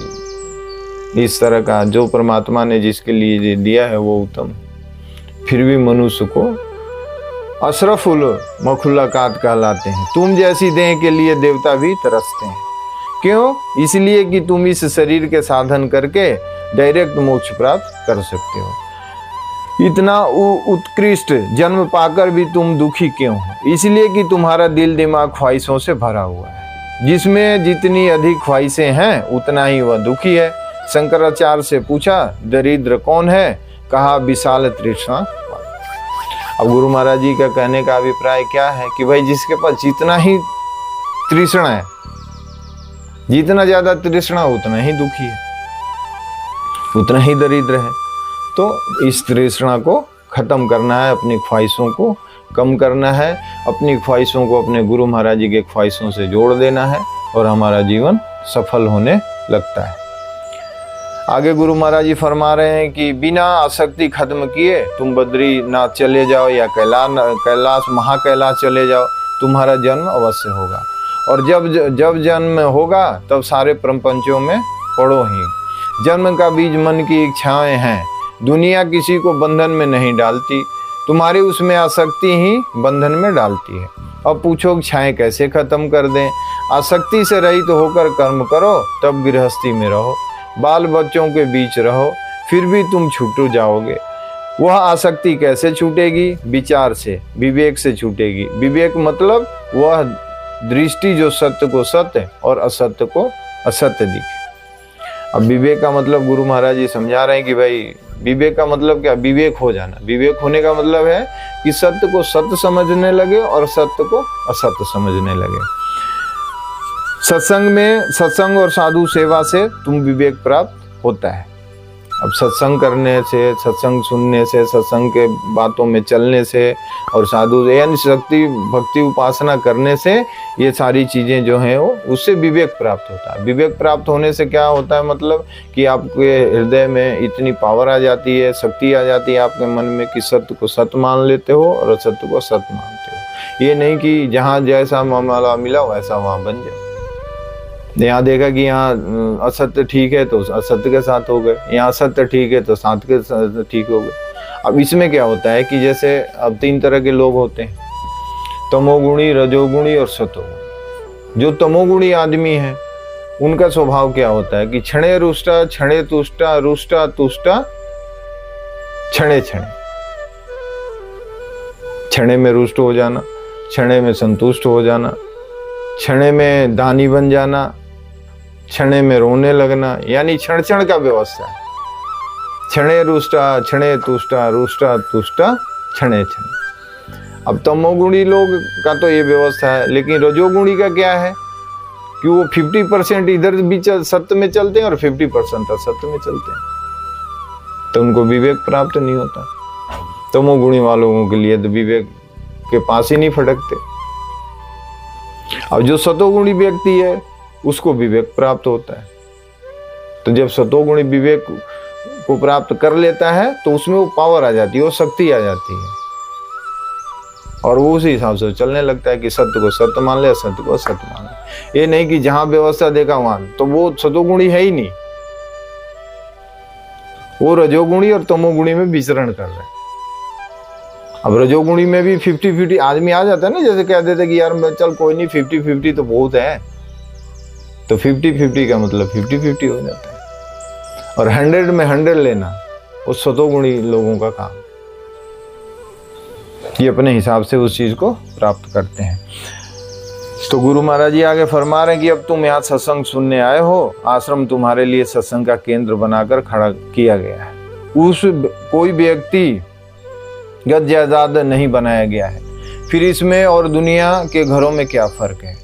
इस तरह का जो परमात्मा ने जिसके लिए दिया है वो उत्तम, फिर भी मनुष्य को अशरफुल मखलूकात कहलाते हैं। तुम जैसी देह के लिए देवता भी तरसते हैं। क्यों? इसलिए कि तुम इस शरीर के साधन करके डायरेक्ट मोक्ष प्राप्त कर सकते हो। इतना उत्कृष्ट जन्म पाकर भी तुम दुखी क्यों हो? इसलिए कि तुम्हारा दिल दिमाग ख्वाहिशों से भरा हुआ है। जिसमें जितनी अधिक ख्वाहिशें हैं उतना ही वह दुखी है। शंकराचार्य से पूछा, दरिद्र कौन है? कहा, विशाल तृष्णा। अब गुरु महाराज जी का कहने का अभिप्राय क्या है कि भाई जिसके पास जितना ही तृष्णा है, जितना ज्यादा तृष्णा उतना ही दुखी है, उतना ही दरिद्र है। तो इस तृष्णा को खत्म करना है, अपनी ख्वाहिशों को कम करना है, अपनी ख्वाहिशों को अपने गुरु महाराज जी के ख्वाहिशों से जोड़ देना है और हमारा जीवन सफल होने लगता है। आगे गुरु महाराज जी फरमा रहे हैं कि बिना आसक्ति खत्म किए तुम बद्रीनाथ चले जाओ या कैलाश महाकैलाश चले जाओ, तुम्हारा जन्म अवश्य होगा। और जब जन्म होगा तब सारे प्रपंचों में पड़ो ही। जन्म का बीज मन की इच्छाएं हैं। दुनिया किसी को बंधन में नहीं डालती, तुम्हारी उसमें आसक्ति ही बंधन में डालती है। अब पूछो इच्छाएं कैसे खत्म कर दें? आसक्ति से रहित होकर कर्म करो, तब गृहस्थी में रहो, बाल बच्चों के बीच रहो, फिर भी तुम छूट जाओगे। वह आसक्ति कैसे छूटेगी? विचार से, विवेक से छूटेगी। विवेक मतलब वह दृष्टि जो सत्य को सत्य और असत्य को असत्य दिखे। अब विवेक का मतलब गुरु महाराज जी समझा रहे हैं कि भाई विवेक का मतलब क्या? विवेक हो जाना। विवेक होने का मतलब है कि सत्य को सत्य समझने लगे और सत्य को असत्य समझने लगे। सत्संग और साधु सेवा से तुम विवेक प्राप्त होता है। अब सत्संग करने से, सत्संग सुनने से, सत्संग के बातों में चलने से और साधु यानी शक्ति भक्ति उपासना करने से ये सारी चीज़ें जो हैं वो उससे विवेक प्राप्त होता है। विवेक प्राप्त होने से क्या होता है? मतलब कि आपके हृदय में इतनी पावर आ जाती है, शक्ति आ जाती है आपके मन में कि सत्य को सत्य मान लेते हो और असत्य को सत्य मानते हो। ये नहीं कि जहाँ जैसा मामला मिला वैसा वहाँ बन जाओ। यहाँ देखा कि यहाँ असत्य ठीक है तो असत्य के साथ हो गए, यहाँ असत्य ठीक है तो सत्य के साथ ठीक हो गए। अब इसमें क्या होता है कि जैसे अब 3 तरह के लोग होते हैं, तमोगुणी, रजोगुणी और सतोगुणी। जो तमोगुणी आदमी है उनका स्वभाव क्या होता है कि क्षणे रुष्टा, क्षणे तुष्टा, रुष्टा तुष्टा, क्षणे क्षणे। क्षण में रुष्ट हो जाना, क्षण में संतुष्ट हो जाना, क्षण में दानी बन जाना, क्षण में रोने लगना, यानी क्षण क्षण का व्यवस्था है। क्षणे रुष्टा, क्षणे तुष्टा, रुष्टा तुष्टा, क्षणे क्षण। अब तमोगुणी लोग का तो ये व्यवस्था है, लेकिन रजोगुणी का क्या है कि वो 50% इधर भी सत्य में चलते हैं और 50% असत्य में चलते हैं, तो उनको विवेक प्राप्त नहीं होता। तमोगुणी वालों के लिए तो विवेक के पास ही नहीं फटकते। अब जो सतोगुणी व्यक्ति है उसको विवेक प्राप्त होता है। तो जब सतोगुणी विवेक को प्राप्त कर लेता है तो उसमें वो पावर आ जाती है, वो शक्ति आ जाती है, और वो उसी हिसाब से चलने लगता है कि सत्य को सत्य मान ले, असत्य को असत्य मान ले। ये नहीं कि जहां व्यवस्था देखा वहां, तो वो सतोगुणी है ही नहीं, वो रजोगुणी और तमोगुणी में विचरण कर रहे हैं। अब रजोगुणी में भी 50-50 आदमी आ जाता है ना, जैसे कह देते कि यार चल कोई नहीं 50-50 तो बहुत है, तो 50-50 का मतलब 50-50 हो जाता है। और 100 में 100 लेना वो सतोगुणी लोगों का काम, ये अपने हिसाब से उस चीज को प्राप्त करते हैं। तो गुरु महाराज जी आगे फरमा रहे हैं कि अब तुम यहाँ सत्संग सुनने आए हो, आश्रम तुम्हारे लिए सत्संग का केंद्र बनाकर खड़ा किया गया है। उस कोई व्यक्ति गत जायदाद नहीं बनाया गया है, फिर इसमें और दुनिया के घरों में क्या फर्क है?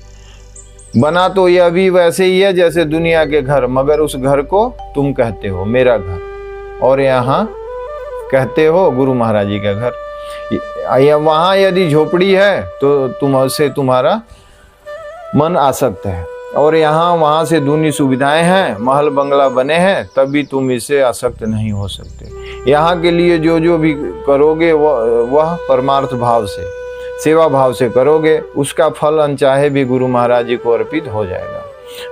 बना तो यह भी वैसे ही है जैसे दुनिया के घर, मगर उस घर को तुम कहते हो मेरा घर, और यहाँ कहते हो गुरु महाराज जी का घर। वहां यदि झोपड़ी है तो तुमसे तुम्हारा मन आसक्त है, और यहाँ वहां से दूनी सुविधाएं हैं, महल बंगला बने हैं, तब भी तुम इससे आसक्त नहीं हो सकते। यहाँ के लिए जो जो भी करोगे वह परमार्थ भाव से, सेवा भाव से करोगे, उसका फल अनचाहे भी गुरु महाराज जी को अर्पित हो जाएगा।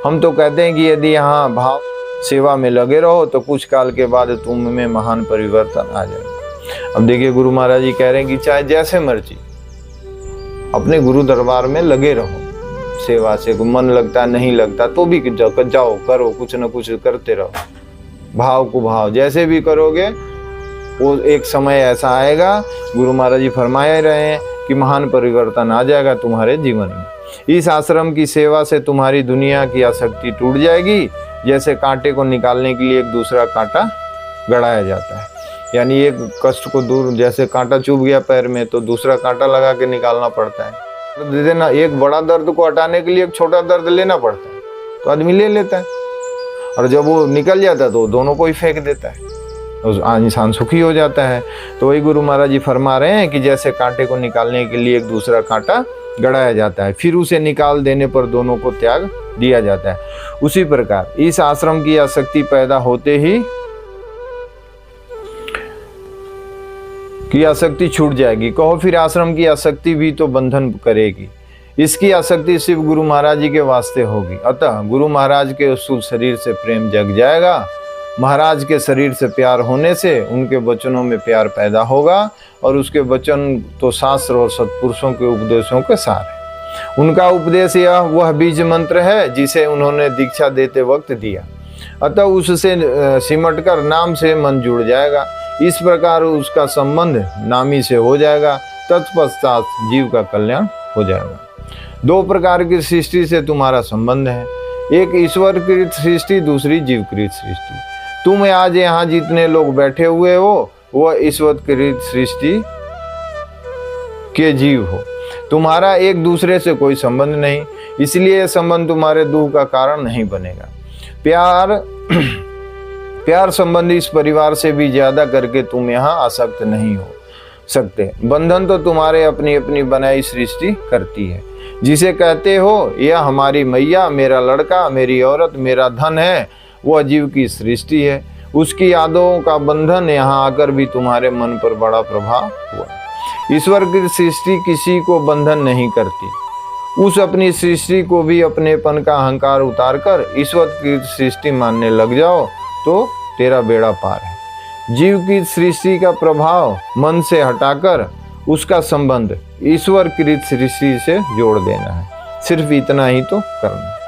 हम तो कहते हैं कि यदि यहाँ भाव सेवा में लगे रहो तो कुछ काल के बाद तुम में महान परिवर्तन आ जाएगा। अब देखिए गुरु महाराज जी कह रहे हैं कि चाहे जैसे मर्जी अपने गुरु दरबार में लगे रहो, सेवा से मन लगता नहीं लगता तो भी जाओ, करो, कुछ न कुछ करते रहो, भाव को भाव जैसे भी करोगे वो एक समय ऐसा आएगा, गुरु महाराज जी फरमाए रहे हैं कि महान परिवर्तन आ जाएगा तुम्हारे जीवन में। इस आश्रम की सेवा से तुम्हारी दुनिया की आसक्ति टूट जाएगी, जैसे कांटे को निकालने के लिए एक दूसरा कांटा गड़ाया जाता है, यानी एक कष्ट को दूर, जैसे कांटा चुभ गया पैर में तो दूसरा कांटा लगा के निकालना पड़ता है। दे देना, एक बड़ा दर्द को हटाने के लिए एक छोटा दर्द लेना पड़ता है, तो आदमी ले लेता है, और जब वो निकल जाता है तो दोनों को ही फेंक देता है, इंसान सुखी हो जाता है। तो वही गुरु महाराज जी फरमा रहे हैं कि जैसे कांटे को निकालने के लिए एक दूसरा कांटा गड़ाया जाता है, फिर उसे निकाल देने पर दोनों को त्याग दिया जाता है, उसी प्रकार इस आश्रम की आसक्ति पैदा होते ही की आसक्ति छूट जाएगी। कहो फिर आश्रम की आसक्ति भी तो बंधन करेगी, इसकी आसक्ति सिर्फ गुरु महाराज जी के वास्ते होगी। अतः गुरु महाराज के स्थूल शरीर से प्रेम जग जाएगा, महाराज के शरीर से प्यार होने से उनके वचनों में प्यार पैदा होगा, और उसके वचन तो शास्त्र और सत्पुरुषों के उपदेशों के सार है। उनका उपदेश यह वह बीज मंत्र है जिसे उन्होंने दीक्षा देते वक्त दिया, अतः उससे सिमटकर नाम से मन जुड़ जाएगा। इस प्रकार उसका संबंध नामी से हो जाएगा, तत्पश्चात जीव का कल्याण हो जाएगा। दो प्रकार की सृष्टि से तुम्हारा संबंध है, एक ईश्वरकृत सृष्टि, दूसरी जीवकृत सृष्टि। तुम आज यहाँ जितने लोग बैठे हुए हो वह ईश्वरकृत सृष्टि के जीव हो, तुम्हारा एक दूसरे से कोई संबंध नहीं, इसलिए संबंध तुम्हारे दुख का कारण नहीं बनेगा। प्यार संबंधी इस परिवार से भी ज्यादा करके तुम यहाँ आसक्त नहीं हो सकते। बंधन तो तुम्हारे अपनी अपनी बनाई सृष्टि करती है, जिसे कहते हो यह हमारी मैया, मेरा लड़का, मेरी औरत, मेरा धन है, वह जीव की सृष्टि है। उसकी यादों का बंधन यहाँ आकर भी तुम्हारे मन पर बड़ा प्रभाव हुआ। ईश्वर की सृष्टि किसी को बंधन नहीं करती, उस अपनी सृष्टि को भी अपनेपन का अहंकार उतारकर ईश्वर की सृष्टि मानने लग जाओ तो तेरा बेड़ा पार है। जीव की सृष्टि का प्रभाव मन से हटाकर उसका संबंध ईश्वर कृत सृष्टि से जोड़ देना है, सिर्फ इतना ही तो करना है।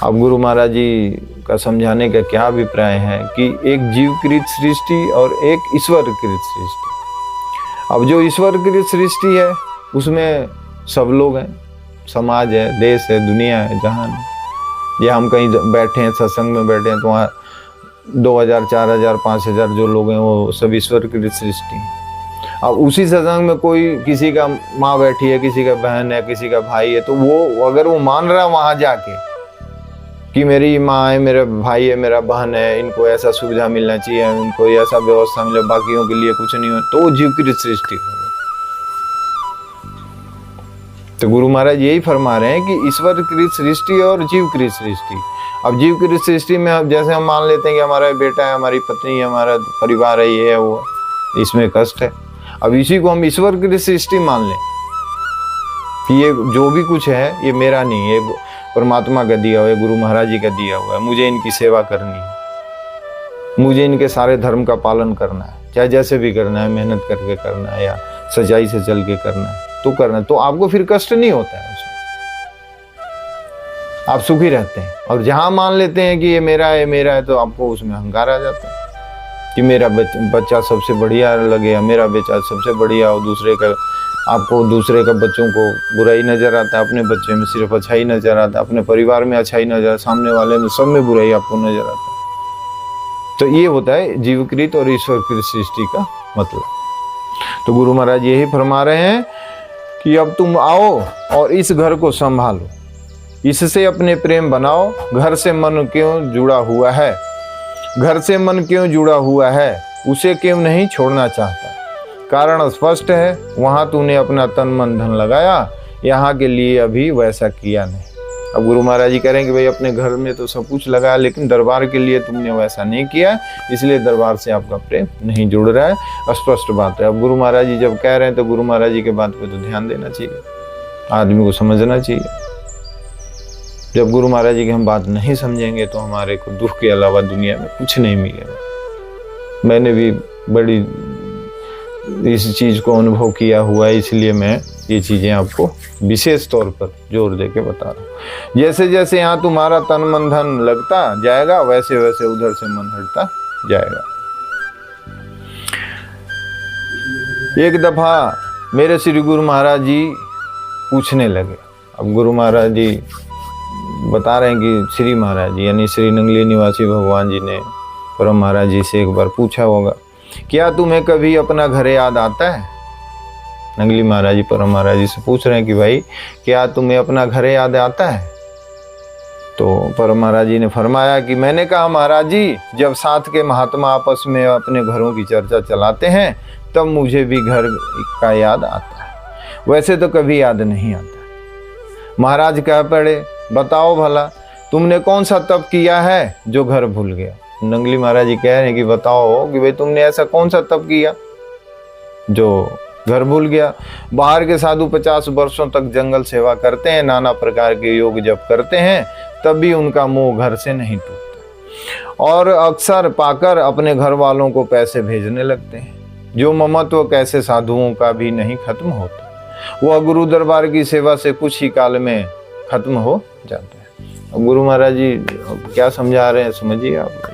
अब गुरु महाराज जी का समझाने का क्या अभिप्राय है कि एक जीवकृत सृष्टि और एक ईश्वरकृत सृष्टि। अब जो ईश्वर की सृष्टि है उसमें सब लोग हैं, समाज है, देश है, दुनिया है, जहान है। ये हम कहीं बैठे हैं, सत्संग में बैठे हैं, तो वहाँ 2000, 4000, 5000 जो लोग हैं वो सब ईश्वर की सृष्टि है। अब उसी सत्संग में कोई, किसी का माँ बैठी है, किसी का बहन है, किसी का भाई है, तो वो अगर वो मान रहा है वहां जाके कि मेरी माँ है, मेरा भाई है, मेरा बहन है, इनको ऐसा सुविधा मिलना चाहिए, इनको ऐसा व्यवस्था मिले, बाकियों के लिए कुछ नहीं हो, तो वो जीव की सृष्टि हो। तो गुरु महाराज यही फरमा रहे हैं कि ईश्वर की सृष्टि और जीव की सृष्टि। अब जीव की सृष्टि में अब जैसे हम मान लेते हैं कि हमारा बेटा है, हमारी पत्नी है, हमारा परिवार है, ये है वो है, इसमें कष्ट है। अब इसी को हम ईश्वर की सृष्टि मान लें कि ये जो भी कुछ है ये मेरा नहीं है, परमात्मा का दिया हुआ है, गुरु महाराज जी का दिया हुआ है, मुझे इनकी सेवा करनी है, मुझे इनके सारे धर्म का पालन करना है, चाहे जैसे भी करना है, मेहनत करके करना है या सच्चाई से चल के करना है, तो करना है। तो आपको फिर कष्ट नहीं होता है उसमें, आप सुखी रहते हैं। और जहां मान लेते हैं कि ये मेरा है, तो आपको उसमें अहंकार आ जाता है कि मेरा बच्चा सबसे बढ़िया लगे, मेरा बेटा सबसे बढ़िया हो, दूसरे का, आपको दूसरे का बच्चों को बुराई नजर आता है, अपने बच्चे में सिर्फ अच्छाई नजर आता है, अपने परिवार में अच्छाई नजर, सामने वाले में सब में बुराई आपको नजर आता है। तो ये होता है जीवकृत और ईश्वरकृत सृष्टि का मतलब। तो गुरु महाराज यही फरमा रहे हैं कि अब तुम आओ और इस घर को संभालो, इससे अपने प्रेम बनाओ। घर से मन क्यों जुड़ा हुआ है, घर से मन क्यों जुड़ा हुआ है, उसे क्यों नहीं छोड़ना चाहता। कारण स्पष्ट है, वहां तूने अपना तन मन धन लगाया, यहाँ के लिए अभी वैसा किया नहीं। अब गुरु महाराज जी कह रहे हैं कि भाई अपने घर में तो सब कुछ लगाया, लेकिन दरबार के लिए तुमने वैसा नहीं किया, इसलिए दरबार से आपका प्रेम नहीं जुड़ रहा है। स्पष्ट बात है। अब गुरु महाराज जी जब कह रहे हैं तो गुरु महाराज जी के बात पे तो ध्यान देना चाहिए, आदमी को समझना चाहिए। जब गुरु महाराज जी की हम बात नहीं समझेंगे तो हमारे को दुख के अलावा दुनिया में कुछ नहीं मिलेगा। मैंने भी बड़ी इस चीज को अनुभव किया हुआ है, इसलिए मैं ये चीजें आपको विशेष तौर पर जोर दे के बता रहा हूँ। जैसे जैसे यहाँ तुम्हारा तन मन धन लगता जाएगा, वैसे वैसे उधर से मन हटता जाएगा। एक दफा मेरे श्री गुरु महाराज जी पूछने लगे। अब गुरु महाराज जी बता रहे हैं कि श्री महाराज जी यानी श्री नंगली निवासी भगवान जी ने परम महाराज जी से एक बार पूछा होगा, क्या तुम्हें कभी अपना घर याद आता है। नंगली महाराज जी परम महाराज जी से पूछ रहे हैं कि भाई क्या तुम्हें अपना घर याद आता है। तो परम महाराज जी ने फरमाया कि मैंने कहा महाराज जी, जब साथ के महात्मा आपस में अपने घरों की चर्चा चलाते हैं तब मुझे भी घर का याद आता है, वैसे तो कभी याद नहीं आता। महाराज कह पड़े, बताओ भला तुमने कौन सा तप किया है जो घर भूल गया। नंगली महाराज जी कह रहे हैं कि बताओ कि भाई तुमने ऐसा कौन सा तप किया जो घर भूल गया। बाहर के साधु 50 वर्षों तक जंगल सेवा करते हैं, नाना प्रकार के योग जप करते हैं, तब भी उनका मोह घर से नहीं टूटता और अक्सर पाकर अपने घर वालों को पैसे भेजने लगते हैं। जो ममत्व कैसे साधुओं का भी नहीं खत्म होता, वह गुरु दरबार की सेवा से कुछ ही काल में खत्म हो जाता है। अब गुरु महाराज जी क्या समझा रहे हैं समझिए आप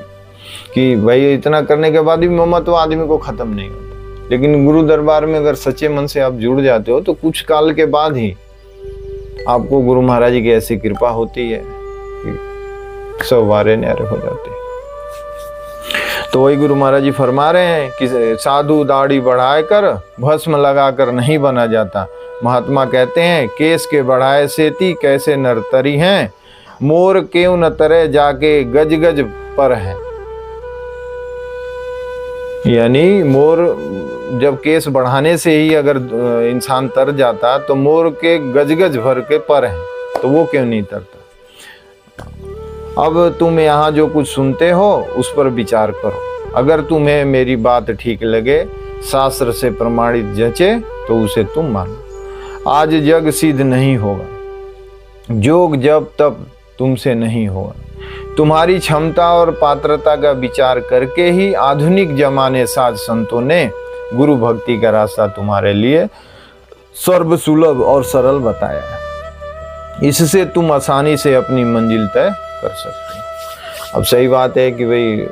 कि भाई इतना करने के बाद भी ममत्व आदमी को खत्म नहीं होता, लेकिन गुरु दरबार में अगर सच्चे मन से आप जुड़ जाते हो तो कुछ काल के बाद ही आपको गुरु महाराज जी की ऐसी कृपा होती है कि सब वारे न्यारे हो जाते हैं। तो वही गुरु महाराज जी फरमा रहे हैं कि साधु दाढ़ी बढ़ाकर भस्म लगाकर नहीं बना जाता। महात्मा कहते हैं, केस के बढ़ाए सेती कैसे नरतरी हैं, मोर क्यों न तरे जाके गज गज पर है। यानी मोर जब केस बढ़ाने से ही अगर इंसान तर जाता तो मोर के गज गज भर के पर हैं, तो वो क्यों नहीं तरता। अब तुम यहाँ जो कुछ सुनते हो उस पर विचार करो। अगर तुम्हें मेरी बात ठीक लगे, शास्त्र से प्रमाणित जचे, तो उसे तुम मानो। आज जग सिद्ध नहीं होगा, जोग जब तब तुमसे नहीं होगा। तुम्हारी क्षमता और पात्रता का विचार करके ही आधुनिक जमाने साध संतों ने गुरु भक्ति का रास्ता तुम्हारे लिए सर्वसुलभ और सरल बताया है। इससे तुम आसानी से अपनी मंजिल तय कर सकते हो। अब सही बात है कि भाई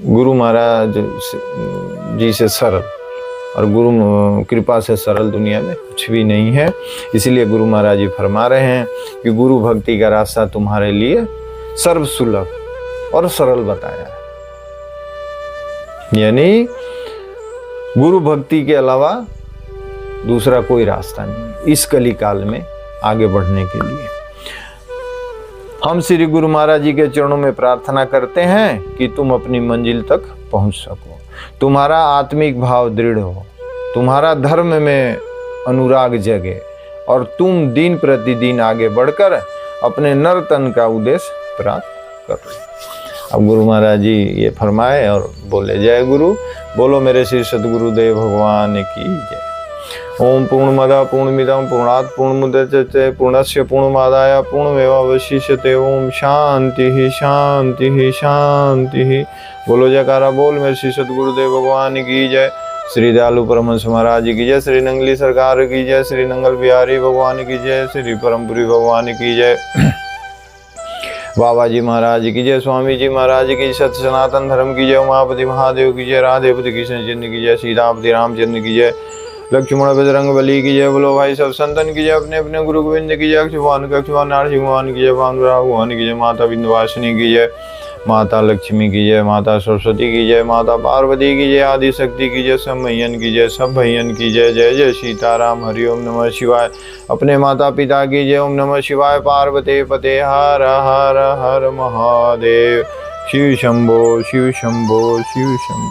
गुरु महाराज जी से सरल और गुरु कृपा से सरल दुनिया में कुछ भी नहीं है। इसलिए गुरु महाराज जी फरमा रहे हैं कि गुरु भक्ति का रास्ता तुम्हारे लिए सर्वसुलभ और सरल बताया है। यानी गुरु भक्ति के अलावा दूसरा कोई रास्ता नहीं इस कली काल में आगे बढ़ने के लिए। हम श्री गुरु महाराज जी के चरणों में प्रार्थना करते हैं कि तुम अपनी मंजिल तक पहुंच सको, तुम्हारा आत्मिक भाव दृढ़ हो, तुम्हारा धर्म में अनुराग जगे और तुम दिन प्रतिदिन आगे बढ़कर अपने नर तन का उद्देश्य प्राप्त करो। अब गुरु महाराज जी ये फरमाए और बोले, जय गुरु, बोलो मेरे श्री सद्गुरुदेव भगवान की जय। ओम पूर्णमदः पूर्णमिदं पूर्णात् पूर्णमुदच्यते पूर्णस्य पूर्णमादाय पूर्णमेवावशिष्यते। ओम शांति शांति शांति। बोलो जयकारा बोल मेरे श्री सद्गुरुदेव भगवान की जय। श्री दयालु परमहंस महाराज की जय, श्री नंगली सरकार की जय, श्री नंगल बिहारी भगवान की जय, श्री परमपुरी भगवान की जय, बाबा जी महाराज की जय, स्वामी जी महाराज की, सत्य सनातन धर्म की जय, उमापति महादेव की जय, राधेपति कृष्ण चंद्र की जय, सीतापति रामचंद्र की जय, लक्ष्मण बजरंग बली की जय। बोलो भाई सब संतन की जय, अपने अपने गुरु गोविंद की जय, अक्षुवान नारसिंह भगवान की जय, भानुराव भगवान की जय, माता विंध्यवासिनी की जय, माता लक्ष्मी की जय, माता सरस्वती की जय, माता पार्वती की जय, आदि शक्ति की जय, सब मैयन की जय, सब भैयन की जय। जय जय सीताराम, हरि ओम नमः शिवाय। अपने माता पिता की जय, ओम नमः शिवाय। पार्वती पते हर हर हर महादेव। शिव शंभो शिव शंभो शिव शंभो।